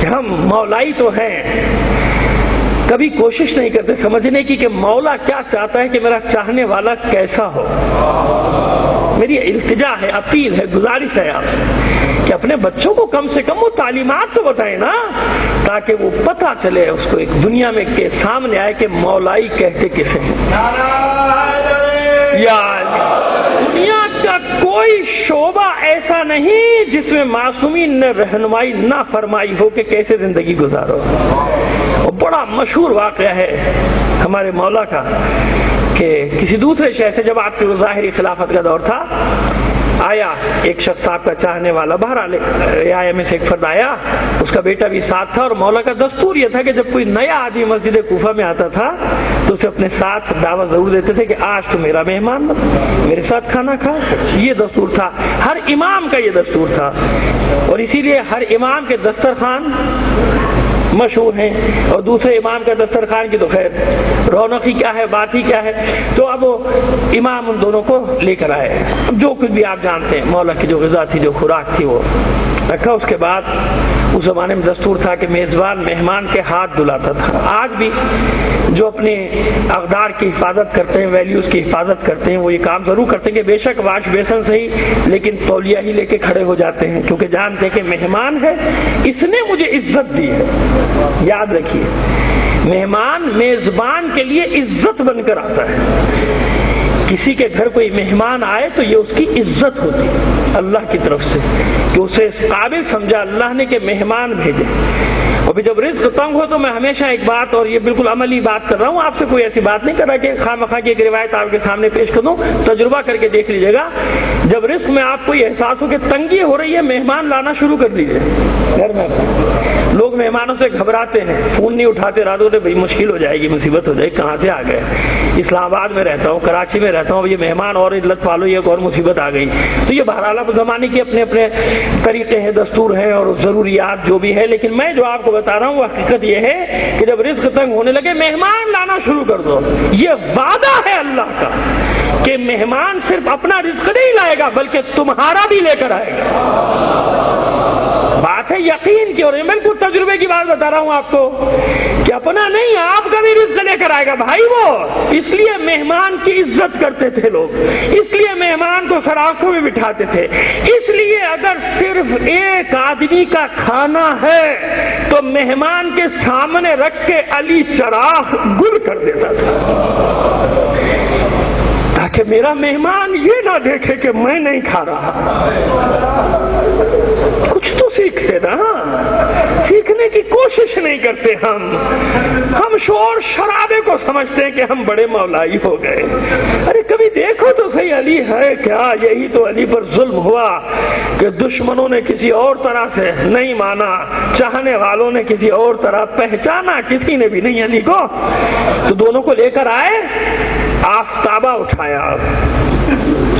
کہ ہم مولائی تو ہیں, کبھی کوشش نہیں کرتے سمجھنے کی کہ مولا کیا چاہتا ہے, کہ میرا چاہنے والا کیسا ہو. میری التجا ہے, اپیل ہے, گزارش ہے آپ سے کہ اپنے بچوں کو کم سے کم وہ تعلیمات تو بتائیں نا, تاکہ وہ پتہ چلے اس کو ایک دنیا میں کے سامنے آئے کہ مولائی کہتے کسے ہیں. یا دنیا کا کوئی شعبہ ایسا نہیں جس میں معصومین نے رہنمائی نہ فرمائی ہو کہ کیسے زندگی گزارو. اور بڑا مشہور واقعہ ہے ہمارے مولا کا کہ کسی دوسرے شہر سے جب آپ کی ظاہری خلافت کا دور تھا, آیا ایک شخص آپ کا چاہنے والا, بہرحال رعایا میں سے ایک فرد آیا, اس کا بیٹا بھی ساتھ تھا, اور مولا کا دستور یہ تھا کہ جب کوئی نیا آدمی مسجد کوفہ میں آتا تھا تو اسے اپنے ساتھ دعوت ضرور دیتے تھے کہ آج تو میرا مہمان میرے ساتھ کھانا کھا. یہ دستور تھا, ہر امام کا یہ دستور تھا, اور اسی لیے ہر امام کے دسترخوان مشہور ہیں, اور دوسرے امام کا دسترخوان کی تو خیر رونقی کیا ہے, بات ہی کیا ہے. تو اب وہ امام ان دونوں کو لے کر آئے, اب جو کچھ بھی آپ جانتے ہیں, مولا کی جو غذا تھی, جو خوراک تھی, وہ رکھا. اس کے بعد اس زمانے میں دستور تھا کہ میزبان مہمان کے ہاتھ دھلاتا تھا. آج بھی جو اپنے اقدار کی حفاظت کرتے ہیں, ویلیوز کی حفاظت کرتے ہیں, وہ یہ کام ضرور کرتے ہیں کہ بے شک واش بیسن سے ہی لیکن تولیہ ہی لے کے کھڑے ہو جاتے ہیں, کیونکہ جانتے ہیں کہ مہمان ہے, اس نے مجھے عزت دی ہے. یاد رکھیے, مہمان میزبان کے لیے عزت بن کر آتا ہے. کسی کے گھر کوئی مہمان آئے تو یہ اس کی عزت ہوتی ہے اللہ کی طرف سے, کہ اسے اس قابل سمجھا اللہ نے کہ مہمان بھیجے. اور جب رزق تنگ ہو تو میں ہمیشہ ایک بات, اور یہ بالکل عملی بات کر رہا ہوں, آپ سے کوئی ایسی بات نہیں کر رہا کہ خواہ مخواہ کی ایک روایت آپ کے سامنے پیش کر دوں, تجربہ کر کے دیکھ لیجیے گا. جب رزق میں آپ کو یہ احساس ہو کہ تنگی ہو رہی ہے, مہمان لانا شروع کر دیجیے گھر میں. لوگ مہمانوں سے گھبراتے ہیں, فون نہیں اٹھاتے, راتوں سے بھائی مشکل ہو جائے گی, مصیبت ہو جائے گی, کہاں سے آ گئے, اسلام آباد میں رہتا ہوں, کراچی میں رہتا ہوں, یہ مہمان اور علت پالو, یہ ایک اور مصیبت آ گئی. تو یہ بہرحال زمانے کے اپنے اپنے طریقے ہیں, دستور ہیں اور ضروریات جو بھی ہے. لیکن میں جو آپ کو بتا رہا ہوں وہ حقیقت یہ ہے کہ جب رزق تنگ ہونے لگے مہمان لانا شروع کر دو. یہ وعدہ ہے اللہ کا کہ مہمان صرف اپنا رزق نہیں لائے گا بلکہ تمہارا بھی لے کر آئے گا. بات ہے یقین کی, اور بالکل تجربے کی بات بتا رہا ہوں آپ کو کہ اپنا نہیں آپ کا بھی رزق لے کر آئے گا بھائی. وہ اس لیے مہمان کی عزت کرتے تھے لوگ, اس لیے مہمان کو سراخوں میں بٹھاتے تھے, اس لیے اگر صرف ایک آدمی کا کھانا ہے تو مہمان کے سامنے رکھ کے علی چراغ گل کر دیتا تھا تاکہ میرا مہمان یہ نہ دیکھے کہ میں نہیں کھا رہا. کچھ تو سیکھتے نا, سیکھنے کی کوشش نہیں کرتے. ہم شور شرابے کو سمجھتے ہیں کہ ہم بڑے مولائی ہو گئے. ارے کبھی دیکھو تو صحیح, علی ہے کیا؟ یہی تو علی پر ظلم ہوا کہ دشمنوں نے کسی اور طرح سے نہیں مانا, چاہنے والوں نے کسی اور طرح پہچانا, کسی نے بھی نہیں علی کو. تو دونوں کو لے کر آئے, آفتابہ اٹھایا,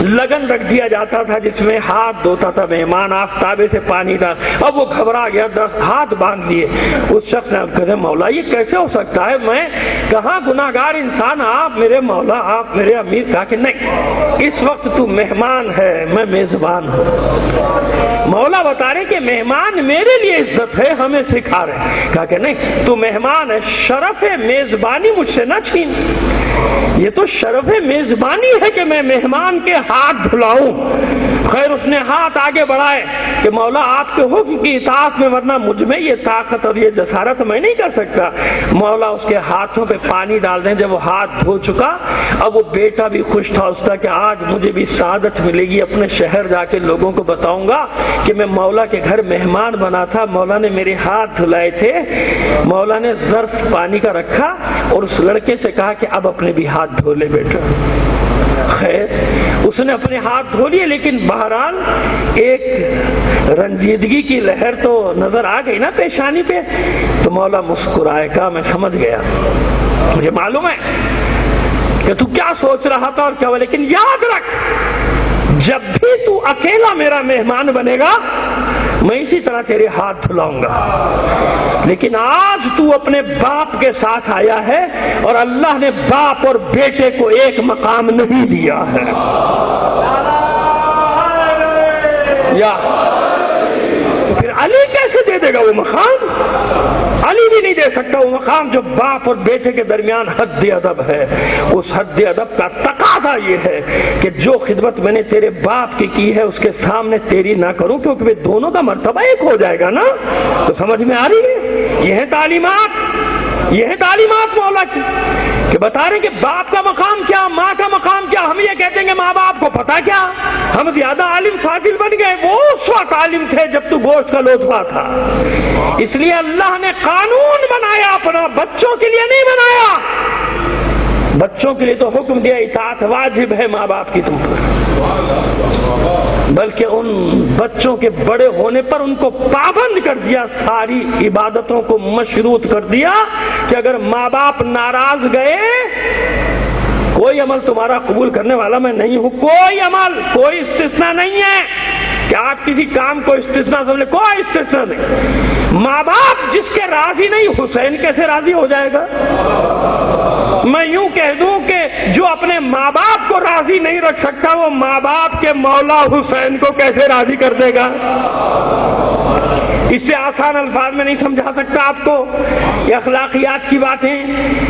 لگن رکھ دیا جاتا تھا جس میں ہاتھ دھوتا تھا مہمان, آفتابے سے پانی ڈال. اب وہ گھبرا گیا, 10 ہاتھ باندھ دیے. اس شخص نے کہا مولا یہ کیسے ہو سکتا ہے, میں کہاں گناہگار انسان, آپ میرے مولا, آپ میرے امیر. کہا کہ نہیں, اس وقت تو مہمان ہے, میں میزبان ہوں. مولا بتا رہے کہ مہمان میرے لیے عزت ہے, ہمیں سکھا رہے. کہا کہ نہیں, تو مہمان ہے, شرف میزبانی مجھ سے نہ چھین. یہ تو شرف میزبانی ہے کہ میں مہمان کے ہاتھ دھلاؤں. خیر اس نے ہاتھ آگے بڑھائے کہ مولا آپ کے حکم کی اطاعت میں، ورنہ مجھ میں یہ طاقت اور یہ جسارت میں نہیں کر سکتا. مولا اس کے ہاتھوں پہ پانی ڈال دیں. جب وہ ہاتھ دھو چکا اب وہ بیٹا بھی خوش تھا اس کا کہ آج مجھے بھی سعادت ملے گی، اپنے شہر جا کے لوگوں کو بتاؤں گا کہ میں مولا کے گھر مہمان بنا تھا، مولا نے میرے ہاتھ دھلائے تھے. مولا نے ظرف پانی کا رکھا اور اس لڑکے سے کہا کہ اب اپنے بھی ہاتھ دھو لے بیٹا. خیر اس نے اپنے ہاتھ دھو لیے، لیکن بہرحال ایک رنجیدگی کی لہر تو نظر آ گئی نا پیشانی پہ. تو مولا مسکرائے. کہا میں سمجھ گیا، مجھے معلوم ہے کہ تو کیا سوچ رہا تھا اور کیا ہوا، لیکن یاد رکھ جب بھی تو اکیلا میرا مہمان بنے گا میں اسی طرح تیرے ہاتھ دھلاؤں گا. لیکن آج تو اپنے باپ کے ساتھ آیا ہے اور اللہ نے باپ اور بیٹے کو ایک مقام نہیں دیا ہے. یا پھر علی کیسے دے دے گا وہ مقام؟ علی بھی نہیں دے سکتا وہ مقام جو باپ اور بیٹے کے درمیان حد ادب ہے. اس حد ادب کا تقاضا یہ ہے کہ جو خدمت میں نے تیرے باپ کی ہے اس کے سامنے تیری نہ کروں، کیونکہ وہ دونوں کا مرتبہ ایک ہو جائے گا نا. تو سمجھ میں آ رہی ہے؟ یہ ہے تعلیمات، یہ ہے تعلیمات مولا کی کہ بتا رہے کہ باپ کا مقام کیا، ماں کا مقام کیا. ہم یہ کہتے ہیں کہ ماں باپ کو پتا کیا، ہم زیادہ عالم فاضل بن گئے. وہ اس وقت عالم تھے جب تو گوشت کا لوتھڑا تھا. اس لیے اللہ نے قانون بنایا اپنا، بچوں کے لیے نہیں بنایا. بچوں کے لیے تو حکم دیا اطاعت واجب ہے ماں باپ کی تم پر، بلکہ ان بچوں کے بڑے ہونے پر ان کو پابند کر دیا، ساری عبادتوں کو مشروط کر دیا کہ اگر ماں باپ ناراض گئے کوئی عمل تمہارا قبول کرنے والا میں نہیں ہوں. کوئی عمل، کوئی استثناء نہیں ہے کہ آپ کسی کام کو استثناء سمجھیں، کوئی استثناء نہیں. ماں باپ جس کے راضی نہیں، حسین کیسے راضی ہو جائے گا؟ میں یوں کہہ دوں کہ جو اپنے ماں باپ کو راضی نہیں رکھ سکتا وہ ماں باپ کے مولا حسین کو کیسے راضی کر دے گا؟ اس سے آسان الفاظ میں نہیں سمجھا سکتا آپ کو. یہ اخلاقیات کی باتیں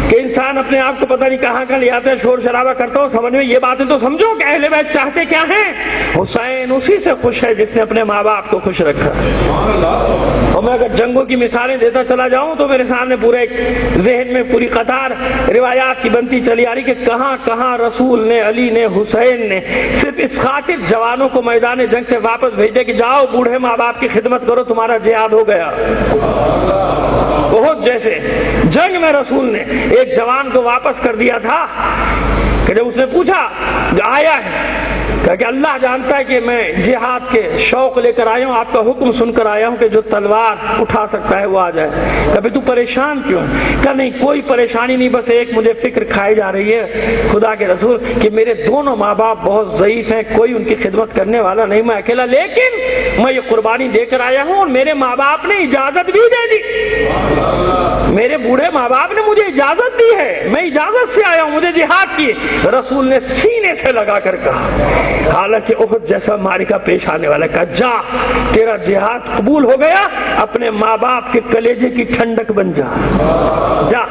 کہ انسان اپنے آپ کو پتہ نہیں کہاں کا لے آتا ہے، شور شرابہ کرتا ہو. سمجھ میں یہ باتیں تو سمجھو کہ اہل بیت چاہتے کیا ہیں. حسین اسی سے خوش ہے جس نے اپنے ماں باپ کو خوش رکھا. اور میں اگر جنگوں کی مثالیں دیتا چلا جاؤں تو میرے سامنے پورے ایک ذہن میں پوری قطار روایات کی بنتی چلی آ رہی کہ کہاں کہاں رسول نے، علی نے، حسین نے صرف اس خاطر جوانوں کو میدان جنگ سے واپس بھیج دے کہ جاؤ بوڑھے ماں باپ کی خدمت کرو، تمہارا جہاد ہو گیا. بہت جیسے جنگ میں رسول نے ایک جوان کو واپس کر دیا تھا کہ جب اس نے پوچھا جو آیا ہے کہ اللہ جانتا ہے کہ میں جہاد کے شوق لے کر آیا ہوں، آپ کا حکم سن کر آیا ہوں کہ جو تلوار اٹھا سکتا ہے وہ آ جائے. کبھی تو پریشان کیوں؟ کہ نہیں کوئی پریشانی نہیں، بس ایک مجھے فکر کھائی جا رہی ہے خدا کے رسول کہ میرے دونوں ماں باپ بہت ضعیف ہیں، کوئی ان کی خدمت کرنے والا نہیں، میں اکیلا، لیکن میں یہ قربانی دے کر آیا ہوں اور میرے ماں باپ نے اجازت بھی دے دی. میرے بوڑھے ماں باپ نے مجھے اجازت دی ہے، میں اجازت سے آیا ہوں، مجھے جہاد کی. رسول نے سینے سے لگا کر کہا، حالانکہ احد جیسا معرکہ پیش آنے والا، کہا جا تیرا جہاد قبول ہو گیا، اپنے ماں باپ کے کلیجے کی ٹھنڈک بن جا، جا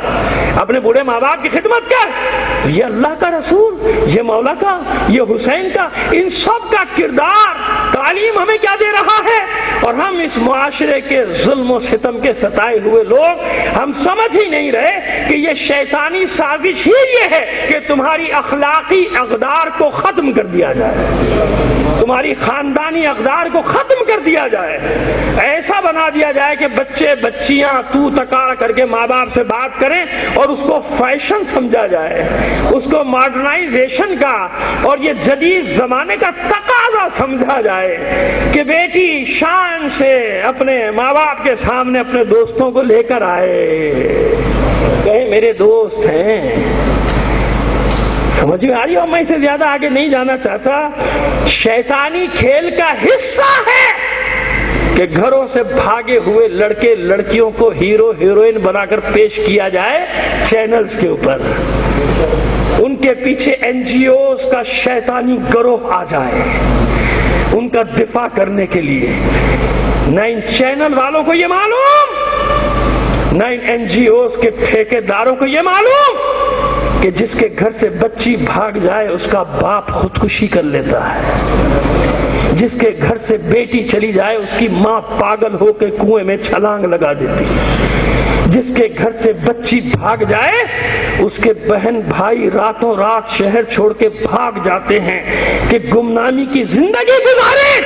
اپنے بوڑھے ماں باپ کی خدمت کر. یہ اللہ کا رسول، یہ مولا کا، یہ حسین کا، ان سب کا کردار تعلیم ہمیں کیا دے رہا ہے. اور ہم اس معاشرے کے ظلم و ستم کے ستائے ہوئے لوگ ہم سمجھ ہی نہیں رہے کہ یہ شیطانی سازش ہی یہ ہے کہ تمہاری اخلاقی اقدار کو ختم کر دیا جائے، تمہاری خاندانی اقدار کو ختم کر دیا جائے، ایسا بنا دیا جائے کہ بچے بچیاں تو تکا کر کے ماں باپ سے بات کریں اور اس کو فیشن سمجھا جائے، اس کو ماڈرنائزیشن کا اور یہ جدید زمانے کا تقاضا سمجھا جائے کہ بیٹی شان سے اپنے ماں باپ کے سامنے اپنے دوستوں کو لے کر آئے، کہے میرے دوست ہیں. سمجھ میں آ رہی ہو؟ میں اسے زیادہ آگے نہیں جانا چاہتا. شیطانی کھیل کا حصہ ہے کہ گھروں سے بھاگے ہوئے لڑکے لڑکیوں کو ہیرو ہیروئن بنا کر پیش کیا جائے چینلز کے اوپر، ان کے پیچھے این جی اوز کا شیطانی گروہ آ جائے ان کا دفاع کرنے کے لیے. نہ ان چینل والوں کو یہ معلوم، نہ ان این جی اوز کے ٹھیکے داروں کو یہ معلوم کہ جس کے گھر سے بچی بھاگ جائے اس کا باپ خودکشی کر لیتا ہے، جس کے گھر سے بیٹی چلی جائے اس کی ماں پاگل ہو کے کنویں میں چھلانگ لگا دیتی ہے، جس کے گھر سے بچی بھاگ جائے اس کے بہن بھائی راتوں رات شہر چھوڑ کے بھاگ جاتے ہیں کہ گمنامی کی زندگی گزارے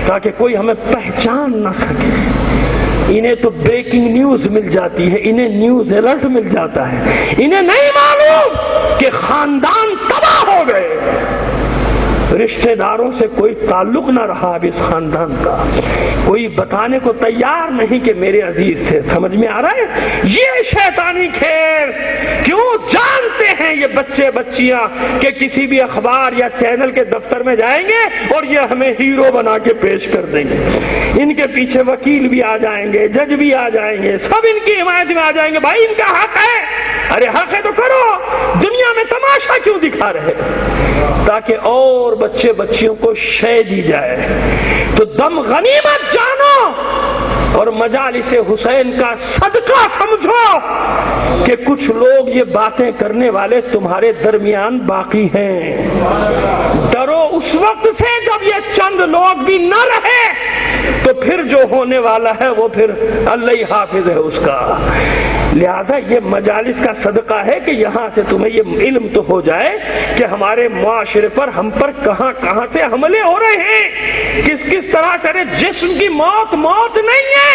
تاکہ کوئی ہمیں پہچان نہ سکے۔ انہیں تو بریکنگ نیوز مل جاتی ہے، انہیں نیوز الرٹ مل جاتا ہے، انہیں نہیں معلوم کہ خاندان تباہ ہو گئے، رشتہ داروں سے کوئی تعلق نہ رہا اب اس خاندان کا، کوئی بتانے کو تیار نہیں کہ میرے عزیز تھے۔ سمجھ میں آ رہا ہے یہ شیطانی کھیل؟ کیوں جانتے ہیں یہ بچے بچیاں کہ کسی بھی اخبار یا چینل کے دفتر میں جائیں گے اور یہ ہمیں ہیرو بنا کے پیش کر دیں گے، ان کے پیچھے وکیل بھی آ جائیں گے، جج بھی آ جائیں گے، سب ان کی حمایت میں آ جائیں گے، بھائی ان کا حق ہے، ارے حق ہے تو کرو، دنیا میں تماشا کیوں دکھا رہے؟ تاکہ اور بچے بچیوں کو شے دی جائے۔ تو دم غنیمت جانو اور مجالس حسین کا صدقہ سمجھو کہ کچھ لوگ یہ باتیں کرنے والے تمہارے درمیان باقی ہیں۔ ڈرو اس وقت سے جب یہ چند لوگ بھی نہ رہے، تو پھر جو ہونے والا ہے وہ پھر اللہ ہی حافظ ہے اس کا۔ لہذا یہ مجالس کا صدقہ ہے کہ یہاں سے تمہیں یہ علم تو ہو جائے کہ ہمارے معاشرے پر ہم پر کہاں کہاں سے حملے ہو رہے ہیں، کس کس طرح سے۔ جسم کی موت موت نہیں ہے،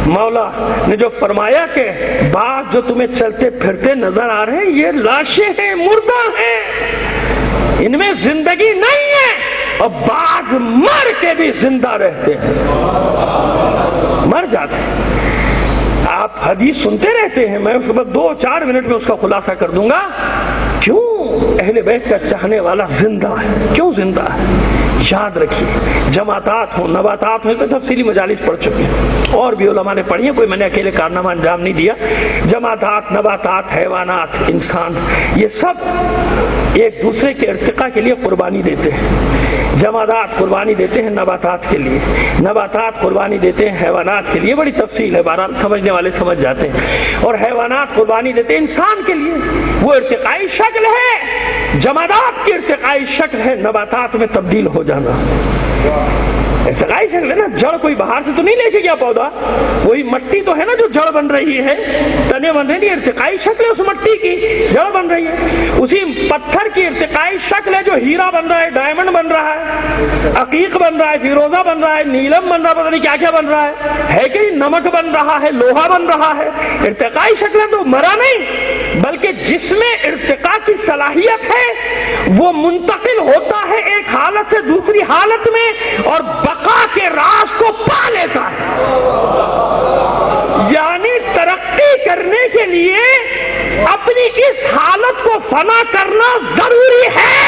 مولا نے جو فرمایا کہ بعض جو تمہیں چلتے پھرتے نظر آ رہے ہیں یہ لاشیں ہیں، مردہ ہیں، ان میں زندگی نہیں ہے، اور بعض مر کے بھی زندہ رہتے ہیں، مر جاتے ہیں۔ آپ حدیث سنتے رہتے ہیں، میں اس کے بعد 2-4 منٹ میں اس کا خلاصہ کر دوں گا۔ کیوں اہل بیت کا چاہنے والا زندہ ہے؟ کیوں زندہ ہے؟ یاد رکھیے، جماعتات ہوں، نباتات ہوں، اس میں تفصیلی مجالس پڑھ چکے ہیں، اور بھی علماء نے پڑھی ہیں، کوئی میں نے اکیلے کارنامہ انجام نہیں دیا۔ جماعتات، نباتات، حیوانات، انسان، یہ سب ایک دوسرے کے ارتقاء کے لیے قربانی دیتے ہیں۔ جماعتات قربانی دیتے ہیں نباتات کے لیے، نباتات قربانی دیتے ہیں حیوانات کے لیے، بڑی تفصیل ہے، بہرحال سمجھنے والے سمجھ جاتے ہیں، اور حیوانات قربانی دیتے ہیں انسان کے لیے، وہ ارتقائی شکل ہے۔ جماعتات کی ارتقائی شکل ہے نباتات میں تبدیل ہو جانا، ارتقائی شکل ہے نا۔ جڑ کوئی باہر سے تو نہیں لے کے گیا پودا، وہی مٹی تو ہے نا جو جڑ بن رہی ہے، تنے بن رہے ہیں، ارتقائی شکل ہے اس مٹی کی، جڑ بن رہی ہے۔ اسی پتھر کی ارتقائی شکل ہے جو ہیرا بن رہا ہے، ڈائمنڈ بن رہا ہے، عقیق بن رہا ہے، فیروزہ بن رہا ہے، نیلم بن رہا ہے، پتہ نہیں کیا کیا بن رہا ہے کہ نمک بن رہا ہے، لوہا بن رہا ہے۔ ارتقائی شکل ہے تو مرا نہیں، بلکہ جس میں ارتقاء کی صلاحیت ہے وہ منتقل ہوتا ہے ایک حالت سے دوسری حالت میں، اور بقا کے راز کو پا لیتا ہے۔ یعنی ترقی کرنے کے لیے اپنی اس حالت کو فنا کرنا ضروری ہے۔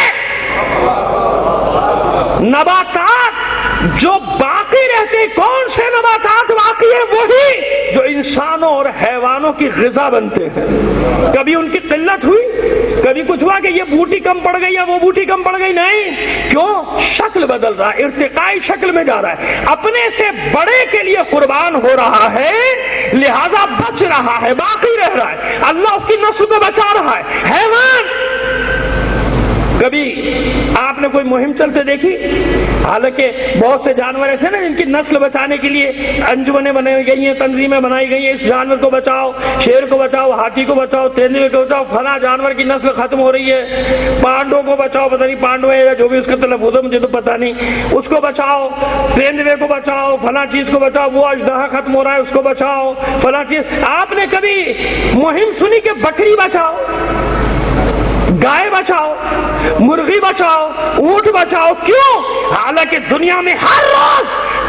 نباتات جو باقی رہتے، کون سے نباتات باقی ہیں؟ وہی جو انسانوں اور حیوانوں کی غذا بنتے ہیں۔ کبھی ان کی قلت ہوئی، کبھی کچھ ہوا کہ یہ بوٹی کم پڑ گئی یا وہ بوٹی کم پڑ گئی، نہیں، کیوں؟ شکل بدل رہا ہے، ارتقائی شکل میں جا رہا ہے، اپنے سے بڑے کے لیے قربان ہو رہا ہے، لہذا بچ رہا ہے، باقی رہ رہا ہے، اللہ اس کی نسل کو بچا رہا ہے۔ حیوان کبھی آپ نے کوئی مہم چلتے دیکھی؟ حالانکہ بہت سے جانور ایسے نا جن کی نسل بچانے کے لیے انجمنیں بنائی گئی ہیں، تنظیمیں بنائی گئی ہیں، اس جانور کو بچاؤ، شیر کو بچاؤ، ہاتھی کو بچاؤ، تیندوے کو بچاؤ، فلاں جانور کی نسل ختم ہو رہی ہے، پانڈو کو بچاؤ، پتہ نہیں پانڈو ہے یا جو بھی اس کا تلفظ ہے مجھے تو پتہ نہیں، اس کو بچاؤ، تیندوے کو بچاؤ، فلاں چیز کو بچاؤ، وہ اژدہا ختم ہو رہا ہے اس کو بچاؤ، فلاں چیز۔ آپ نے کبھی مہم سنی کہ بکری بچاؤ، گائے بچاؤ، مرغی بچاؤ، اونٹ بچاؤ؟ کیوں؟ حالانکہ دنیا میں ہر روز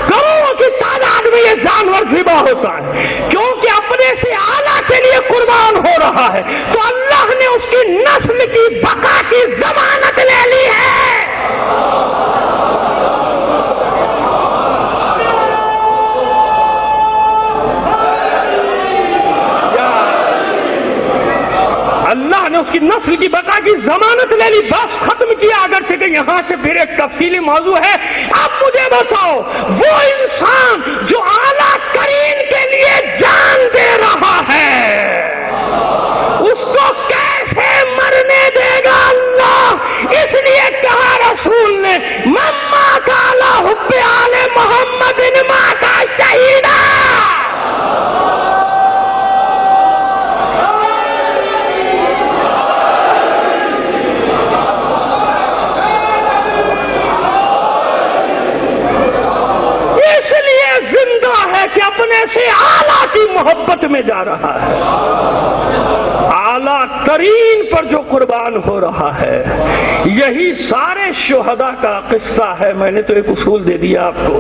کروڑوں کی تعداد میں یہ جانور ذبح ہوتا ہے، کیونکہ اپنے سے اعلیٰ کے لیے قربان ہو رہا ہے، تو اللہ نے اس کی نسل کی بقا کی ضمانت لے لی ہے۔ اللہ نے اس کی نسل کی بقا کی ضمانت لے لی، بس ختم کیا۔ اگرچہ کہ یہاں سے پھر ایک تفصیلی موضوع ہے، اب مجھے بتاؤ وہ انسان جو اعلیٰ ترین کے لیے جان دے رہا ہے، اس کو وقت میں جا رہا ہے، اعلیٰ ترین پر جو قربان ہو رہا ہے، یہی سارے شہداء کا قصہ ہے۔ میں نے تو ایک اصول دے دیا آپ کو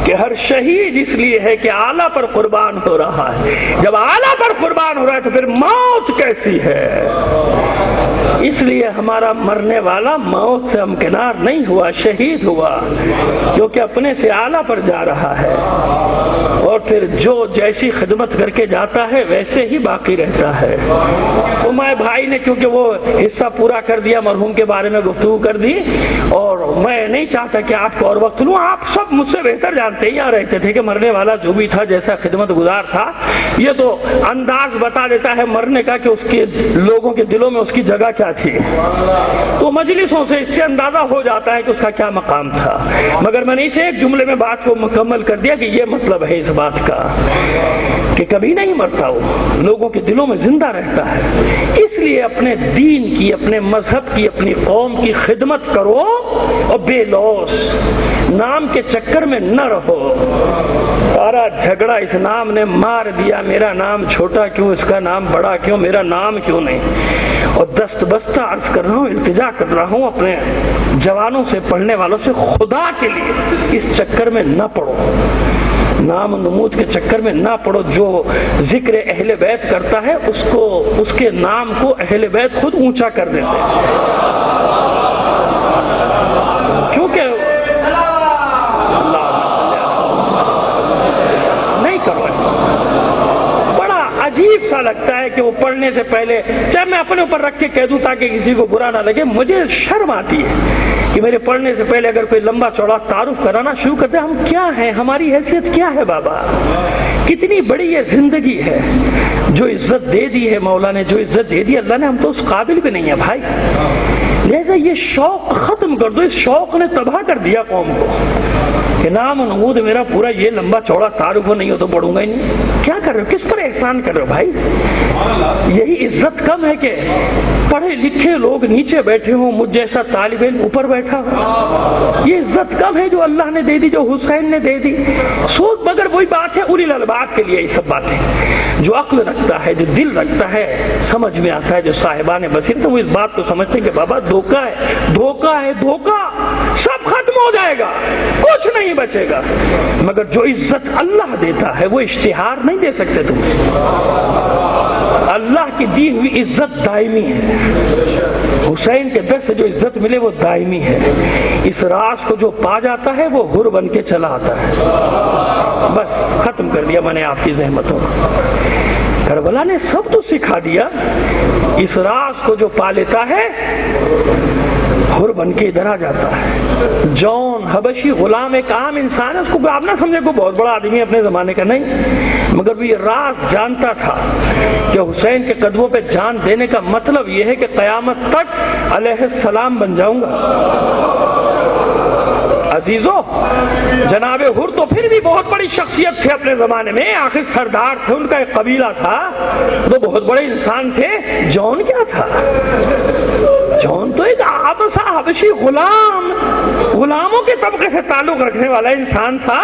کہ ہر شہید اس لیے ہے کہ اعلیٰ پر قربان ہو رہا ہے۔ جب اعلیٰ پر قربان ہو رہا ہے تو پھر موت کیسی ہے؟ اس لیے ہمارا مرنے والا موت سے ہمکنار نہیں ہوا، شہید ہوا، کیونکہ اپنے سے اعلیٰ پر جا رہا ہے۔ اور پھر جو جیسی خدمت کر کے جاتا ہے ویسے ہی باقی رہتا ہے۔ عمر بھائی نے کیونکہ وہ حصہ پورا کر دیا، مرحوم کے بارے میں گفتگو کر دی، اور میں نہیں چاہتا کہ آپ کو اور وقت لوں۔ آپ سب مجھ سے بہتر جانتے ہی رہتے تھے کہ مرنے والا جو بھی تھا، جیسا خدمت گزار تھا، یہ تو انداز بتا دیتا ہے مرنے کا کہ اس کے لوگوں کے دلوں میں اس کی جگہ کیا تھی۔ تو مجلسوں سے اس سے اندازہ ہو جاتا ہے کہ اس کا کیا مقام تھا، مگر میں نے اسے ایک جملے میں بات کو مکمل کر دیا کہ یہ مطلب ہے اس بات کا کہ کبھی نہیں مرتا، وہ لوگوں کے دلوں میں زندہ رہتا ہے۔ اس لیے اپنے دین کی، اپنے مذہب کی، اپنی قوم کی خدمت کرو اور بے لوث، نام کے چکر میں نہ رہو۔ سارا جھگڑا اس نام نے مار دیا، میرا نام چھوٹا کیوں، اس کا نام بڑا کیوں، میرا نام کیوں نہیں۔ اور دست بستہ عرض کر رہا ہوں، التجا کر رہا ہوں اپنے جوانوں سے، پڑھنے والوں سے، خدا کے لیے اس چکر میں نہ پڑو، نام نمود کے چکر میں نہ پڑو۔ جو ذکر اہل بیت کرتا ہے اس کے نام کو اہل بیت خود اونچا کر دیتے ہیں، کیونکہ نہیں کرو ایسا۔ بڑا عجیب سا لگتا ہے کہ وہ پڑھنے سے پہلے، چاہے میں اپنے اوپر رکھ کے کہہ دوں تاکہ کسی کو برا نہ لگے، مجھے شرم آتی ہے کہ میرے پڑھنے سے پہلے اگر کوئی لمبا چوڑا تعارف کرانا شروع کرتے ہیں۔ ہم کیا ہیں، ہماری حیثیت کیا ہے بابا؟ کتنی بڑی یہ زندگی ہے، جو عزت دے دی ہے مولا نے، جو عزت دے دی اللہ نے، ہم تو اس قابل بھی نہیں ہیں بھائی۔ لہذا یہ شوق ختم کر دو، اس شوق نے تباہ کر دیا قوم کو کہ نام و نمود میرا پورا یہ لمبا چوڑا تعارف ہو، نہیں ہو تو پڑھوں گا ہی نہیں۔ کیا کر رہے ہو، کس پر احسان کر رہے ہو بھائی؟ یہی عزت کم ہے کہ پڑھے لکھے لوگ نیچے بیٹھے ہوں، مجھ جیسا طالب علم اوپر بیٹھا ہو۔ یہ عزت کم ہے جو اللہ نے دے دی، جو حسین نے دے دی۔ سوچ، مگر وہی بات ہے اولی الالباب کے لیے یہ سب باتیں، جو عقل رکھتا ہے، جو دل رکھتا ہے، سمجھ میں آتا ہے، جو صاحبان بصیرت وہ اس بات کو سمجھتے ہیں کہ بابا دھوکہ ہے، دھوکہ ہے، دھوکہ، سب ختم ہو جائے گا، کچھ نہیں بچے گا۔ مگر جو عزت اللہ دیتا ہے وہ اشتہار نہیں دے سکتے تمہیں۔ اللہ کی دی ہوئی عزت دائمی ہے، حسین کے در سے جو عزت ملے وہ دائمی ہے۔ اس راز کو جو پا جاتا ہے وہ حر بن کے چلا آتا ہے۔ بس ختم کر دیا میں نے آپ کی زحمتوں کو۔ کربلا نے سب تو سکھا دیا، اس راز کو جو پا لیتا ہے حر بن کے ادھر آ جاتا ہے۔ جون حبشی غلام ایک عام انسان ہے، اس کو آپ نہ سمجھے کوئی بہت بڑا آدمی اپنے زمانے کا، نہیں، مگر وہ یہ راز جانتا تھا کہ حسین کے قدموں پہ جان دینے کا مطلب یہ ہے کہ قیامت تک علیہ السلام بن جاؤں گا۔ عزیزو، جناب حر تو پھر بھی بہت بڑی شخصیت تھے اپنے زمانے میں، آخر سردار تھے، ان کا ایک قبیلہ تھا، تو بہت بڑے انسان تھے۔ جون کیا تھا؟ جون تو ایک آبسا حبشی غلام، غلاموں کے طبقے سے تعلق رکھنے والا انسان تھا۔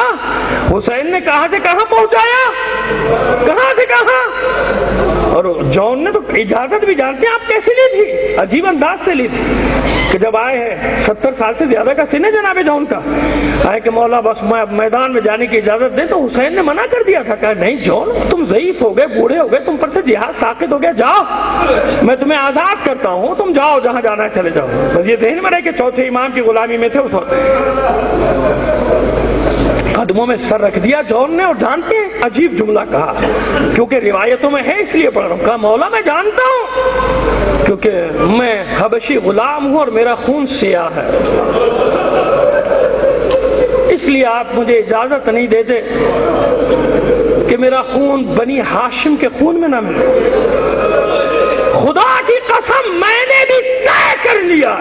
حسین نے کہاں سے کہاں پہنچایا، کہاں سے کہاں، اور جون نے تو اجازت بھی جانتے ہیں آپ کیسے لی تھی، عجیب انداز سے لی تھی کہ جب آئے ہیں 70 سال سے زیادہ کا سن ہے جناب جون کا، آئے کہ مولا بس میں اب میدان میں جانے کی اجازت دیں، تو حسین نے منع کر دیا تھا، کہا نہیں جون تم ضعیف ہو گئے، بوڑھے ہو گئے، تم پر سے جہاد ساقط ہو گیا، جاؤ میں تمہیں آزاد کرتا ہوں، تم جاؤ جہاں جانا ہے چلے جاؤ۔ بس یہ ذہن میں رہے کہ چوتھے امام کی غلامی میں تھے اس وقت۔ قدموں میں سر رکھ دیا جون نے، اور جانتے ہیں عجیب جملہ کہا، کیونکہ روایتوں میں ہے اس لیے پڑھ رہا ہوں، کہا مولا میں جانتا ہوں کیونکہ میں حبشی غلام ہوں اور میرا خون سیاہ ہے، اس لیے آپ مجھے اجازت نہیں دیتے کہ میرا خون بنی ہاشم کے خون میں نہ ملے۔ خدا کی قسم میں نے بھی طے کر لیا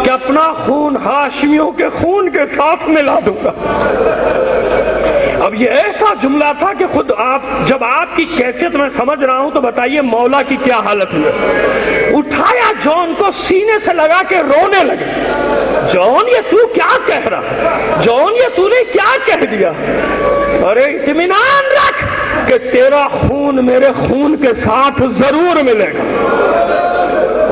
کہ اپنا خون ہاشمیوں کے خون کے ساتھ ملا دوں گا۔ اب یہ ایسا جملہ تھا کہ خود آپ، جب آپ کی کیفیت میں سمجھ رہا ہوں تو بتائیے مولا کی کیا حالت ہوئی۔ اٹھایا جون کو، سینے سے لگا کے رونے لگے، جون یہ تو کیا کہہ رہا ہے، جون یہ تو نے کیا کہہ دیا، ارے اطمینان رکھ، کہ تیرا خون میرے خون کے ساتھ ضرور ملے گا۔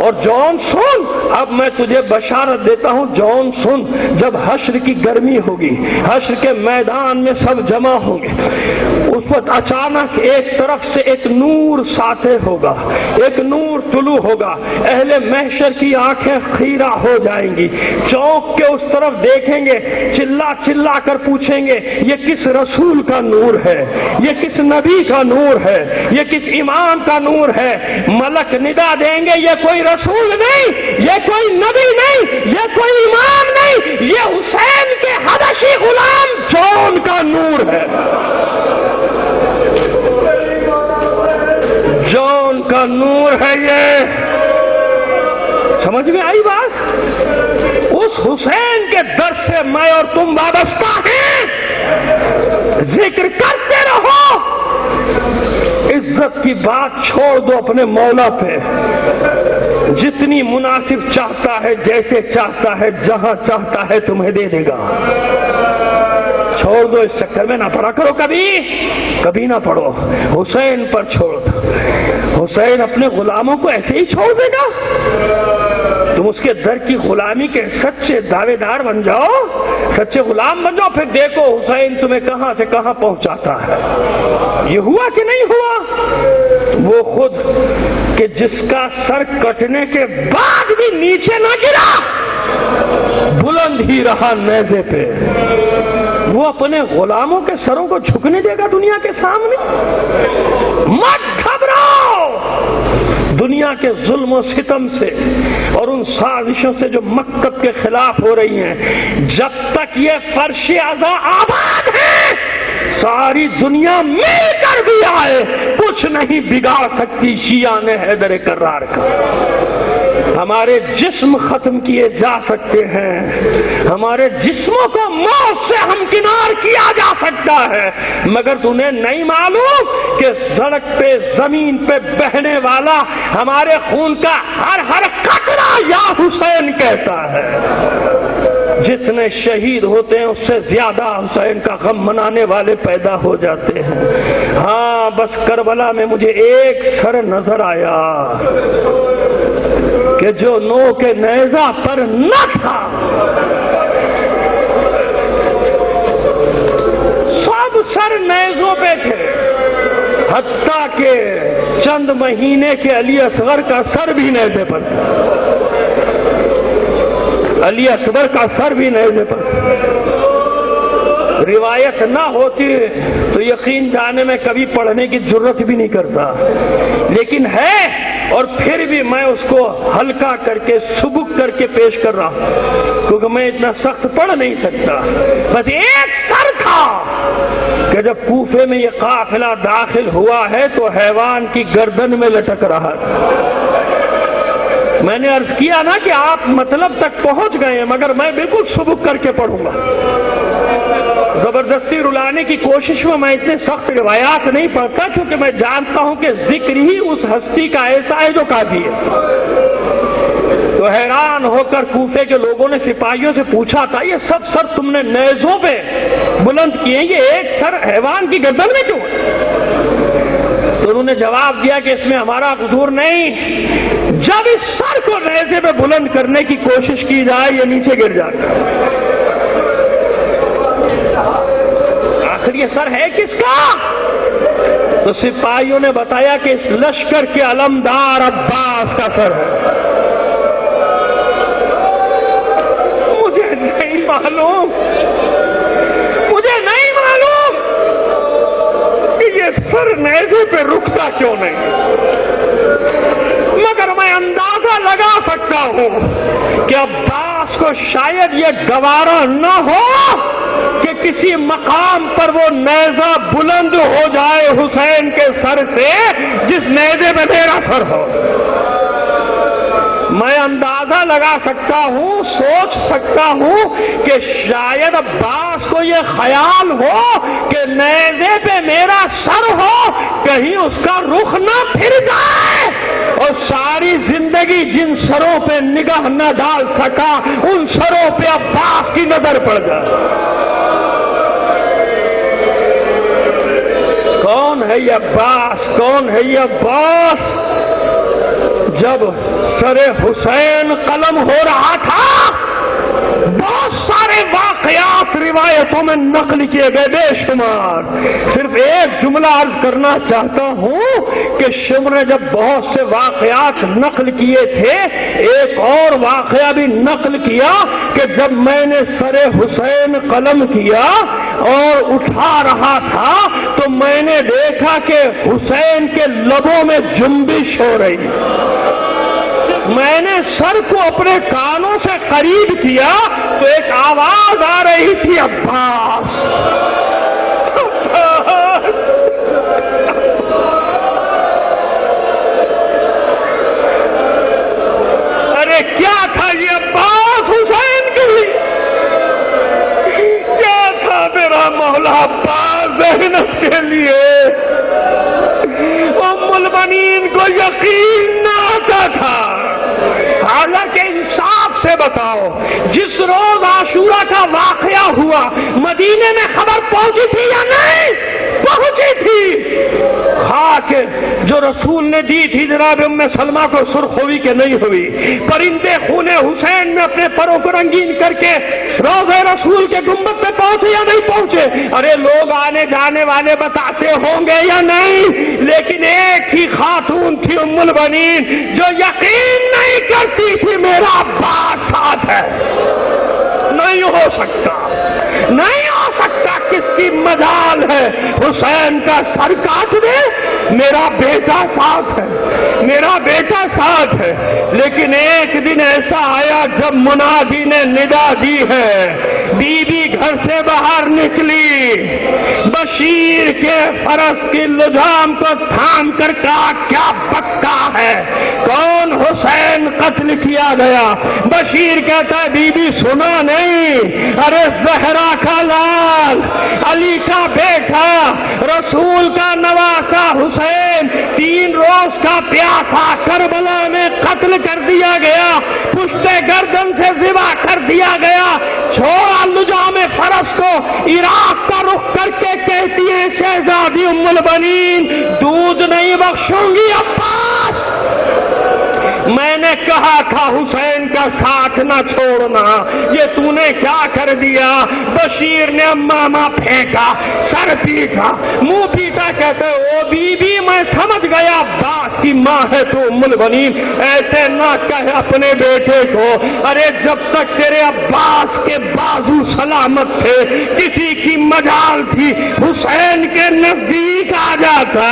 اور جون سن، اب میں تجھے بشارت دیتا ہوں، جون سن، جب حشر کی گرمی ہوگی، حشر کے میدان میں سب جمع ہوں گے، اس وقت اچانک ایک طرف سے ایک نور ساطع ہوگا، ایک نور طلوع ہوگا، اہل محشر کی آنکھیں خیرہ ہو جائیں گی، چونک کے اس طرف دیکھیں گے، چلا چلا کر پوچھیں گے یہ کس رسول کا نور ہے، یہ کس نبی کا نور ہے، یہ کس امام کا نور ہے؟ ملک ندا دیں گے یہ کوئی رسول نہیں، یہ کوئی نبی نہیں، یہ کوئی امام نہیں، یہ حسین کے حبشی غلام جون کا نور ہے، جون کا نور ہے یہ۔ سمجھ میں آئی بات؟ اس حسین کے در سے میں اور تم وابستہ ہیں، ذکر کرتے رہو، عزت کی بات چھوڑ دو اپنے مولا پہ، جتنی مناسب چاہتا ہے، جیسے چاہتا ہے، جہاں چاہتا ہے تمہیں دے دے گا، چھوڑ دو، اس چکر میں نہ پڑا کرو، کبھی نہ پڑو، حسین پر چھوڑ دو، حسین اپنے غلاموں کو ایسے ہی چھوڑ دے گا؟ تم اس کے در کی غلامی کے سچے دعوے دار بن جاؤ، سچے غلام بن جاؤ، پھر دیکھو حسین تمہیں کہاں سے کہاں پہنچاتا ہے۔ یہ ہوا کہ نہیں ہوا؟ وہ خود کہ جس کا سر کٹنے کے بعد بھی نیچے نہ گرا، بلند ہی رہا نیزے پہ، وہ اپنے غلاموں کے سروں کو جھکنے دے گا دنیا کے سامنے؟ مت گھبراؤ، دنیا کے ظلم و ستم سے اور ان سازشوں سے جو مکتب کے خلاف ہو رہی ہیں، جب تک یہ فرش عزا آباد ہے، ساری دنیا مل کر بھی آئے کچھ نہیں بگاڑ سکتی شیعان حیدر کرار کا۔ ہمارے جسم ختم کیے جا سکتے ہیں، ہمارے جسموں کو موت سے ہمکنار کیا جا سکتا ہے، مگر تمہیں نہیں معلوم کہ سڑک پہ زمین پہ بہنے والا ہمارے خون کا ہر قطرہ یا حسین کہتا ہے۔ جتنے شہید ہوتے ہیں اس سے زیادہ حسین کا غم منانے والے پیدا ہو جاتے ہیں۔ ہاں بس کربلا میں مجھے ایک سر نظر آیا کہ جو نو کے نیزہ پر نہ تھا، سب سر نیزوں پہ تھے، حتیٰ کہ چند مہینے کے علی اصغر کا سر بھی نیزے پر تھا، علی اکبر کا سر بھی نیزے پر تھا۔ روایت نہ ہوتی تو یقین جانے میں کبھی پڑھنے کی ضرورت بھی نہیں کرتا، لیکن ہے، اور پھر بھی میں اس کو ہلکا کر کے سبک کر کے پیش کر رہا ہوں، کیونکہ میں اتنا سخت پڑھ نہیں سکتا۔ بس ایک سر تھا کہ جب کوفے میں یہ قافلہ داخل ہوا ہے تو حیوان کی گردن میں لٹک رہا تھا۔ میں نے عرض کیا نا کہ آپ مطلب تک پہنچ گئے ہیں، مگر میں بالکل سبک کر کے پڑھوں گا، زبردستی رلانے کی کوشش میں اتنے سخت روایات نہیں پڑھتا، کیونکہ میں جانتا ہوں کہ ذکر ہی اس ہستی کا ایسا ہے جو کافی ہے۔ تو حیران ہو کر کوفے کے لوگوں نے سپاہیوں سے پوچھا تھا یہ سب سر تم نے نیزوں پہ بلند کیے، یہ ایک سر حیوان کی گردن میں کیوں ہے؟ تو انہوں نے جواب دیا کہ اس میں ہمارا قصور نہیں، جب اس سر کو نیزے پہ بلند کرنے کی کوشش کی جائے یہ نیچے گر جاتا ہے۔ آخر یہ سر ہے کس کا؟ تو سپاہیوں نے بتایا کہ اس لشکر کے علمدار عباس کا سر ہے۔ مجھے نہیں معلوم کہ یہ سر نیزے پہ رکتا کیوں نہیں، مگر میں اندازہ لگا سکتا ہوں کہ عباس کو شاید یہ گوارا نہ ہو کہ کسی مقام پر وہ نیزہ بلند ہو جائے حسین کے سر سے جس نیزے میں میرا سر ہو۔ میں اندازہ لگا سکتا ہوں، سوچ سکتا ہوں کہ شاید عباس کو یہ خیال ہو کہ نیزے پہ میرا سر ہو، کہیں اس کا رخ نہ پھر جائے اور ساری زندگی جن سروں پہ نگاہ نہ ڈال سکا ان سروں پہ عباس کی نظر پڑ جائے۔ کون ہے یہ عباس؟ کون ہے یہ عباس؟ جب سر حسین قلم ہو رہا تھا بہت سارے واقعات روایتوں میں نقل کیے گئے بے شمار. صرف ایک جملہ عرض کرنا چاہتا ہوں کہ شمر نے جب بہت سے واقعات نقل کیے تھے ایک اور واقعہ بھی نقل کیا کہ جب میں نے سر حسین قلم کیا اور اٹھا رہا تھا تو میں نے دیکھا کہ حسین کے لبوں میں جنبش ہو رہی. میں نے سر کو اپنے کانوں سے قریب کیا تو ایک آواز آ رہی تھی عباس. ارے کیا تھا یہ عباس حسین کے لیے؟ کیا تھا میرا مولا عباس زینب کے لیے؟ ام المؤمنین کو یقین نہ آتا تھا. حالانکہ انصاف سے بتاؤ جس روز عاشورہ کا واقعہ ہوا مدینے میں خبر پہنچی تھی یا نہیں؟ پہنچی تھی. خاک جو رسول نے دی تھی جناب ام سلمہ کو سرخ ہوئی کہ نہیں ہوئی؟ پرندے خون حسین میں اپنے پروں کو رنگین کر کے روضہ رسول کے گنبد پہ پہنچے یا نہیں پہنچے؟ ارے لوگ آنے جانے والے بتاتے ہوں گے یا نہیں؟ لیکن ایک ہی خاتون تھی ام المؤمنین جو یقین نہیں کرتی تھی میرا عباس ساتھ ہے. نہیں ہو سکتا، نہیں ہو سکتا. کس کی مجال ہے حسین کا سر کاٹ دے؟ میرا بیٹا ساتھ ہے، میرا بیٹا ساتھ ہے. لیکن ایک دن ایسا آیا جب منادی نے ندا دی ہے، بی بی گھر سے باہر نکلی، بشیر کے فرس کی لجام کو تھام کر کہا کیا بکا ہے؟ کون؟ حسین قتل کیا گیا. بشیر کہتا ہے بی بی سنا نہیں؟ ارے زہرا کا لال، علی کا بیٹا، رسول کا نواسا حسین 3 روز کا پیاسا کربلا میں قتل کر دیا گیا، پشت گردن سے ذبح کر دیا گیا. چھوڑا لجام فرس کو، عراق کا رخ کر کے کہتی ہے شہزادی ام المؤمنین دودھ نہیں بخشوں گی عباس. میں نے کہا تھا حسین کا ساتھ نہ چھوڑنا، یہ تو نے کیا کر دیا؟ بشیر نے امامہ پھینکا، سر پیٹا، منہ پیٹا. کہتے او بی بی میں سمجھ گیا عباس کی ماں ہے تو ام المؤمنین، ایسے نہ کہے اپنے بیٹے کو. ارے جب تک تیرے عباس کے بازو سلامت تھے کسی کی مجال تھی حسین کے نزدیک آ جاتا.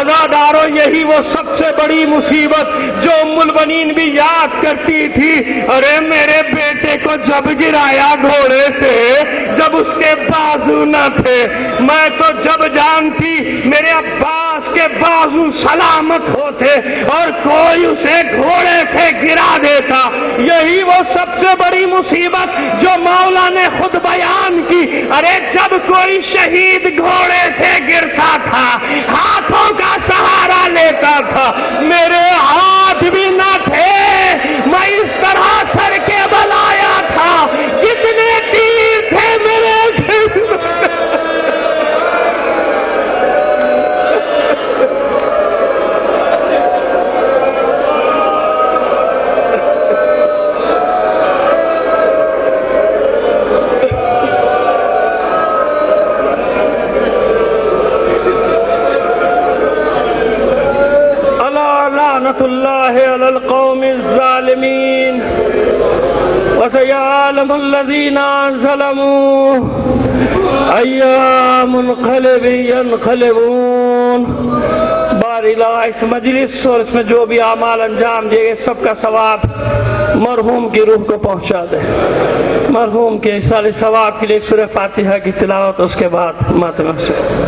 عزادارو یہی وہ سب سے بڑی مصیبت جو ام المؤمنین بھی یاد کرتی تھی. ارے میرے بیٹے کو جب گرایا گھوڑے سے جب اس کے بازو نہ تھے، میں تو جب جانتی میرے عباس کے بازو سلامت ہوتے اور کوئی اسے گھوڑے سے گرا دیتا. یہی وہ سب سے بڑی مصیبت جو مولا نے خود بیان کی. ارے جب کوئی شہید گھوڑے سے گرتا تھا ہاتھوں کا سہارا لیتا تھا، میرے ہاتھ بھی نہ تھے، میں اس طرح سر کے بل آیا تھا جتنے تیر تھے میرے لعنت اللہ علی القوم الظالمین وسيعلم الذين ظلموا أي منقلب ينقلبون. باری اللہ اس مجلس اور اس میں جو بھی اعمال انجام دیے گئے سب کا ثواب مرحوم کی روح کو پہنچا دے. مرحوم کے سال ثواب کے لیے سورہ فاتحہ کی تلاوت اس کے بعد ماتم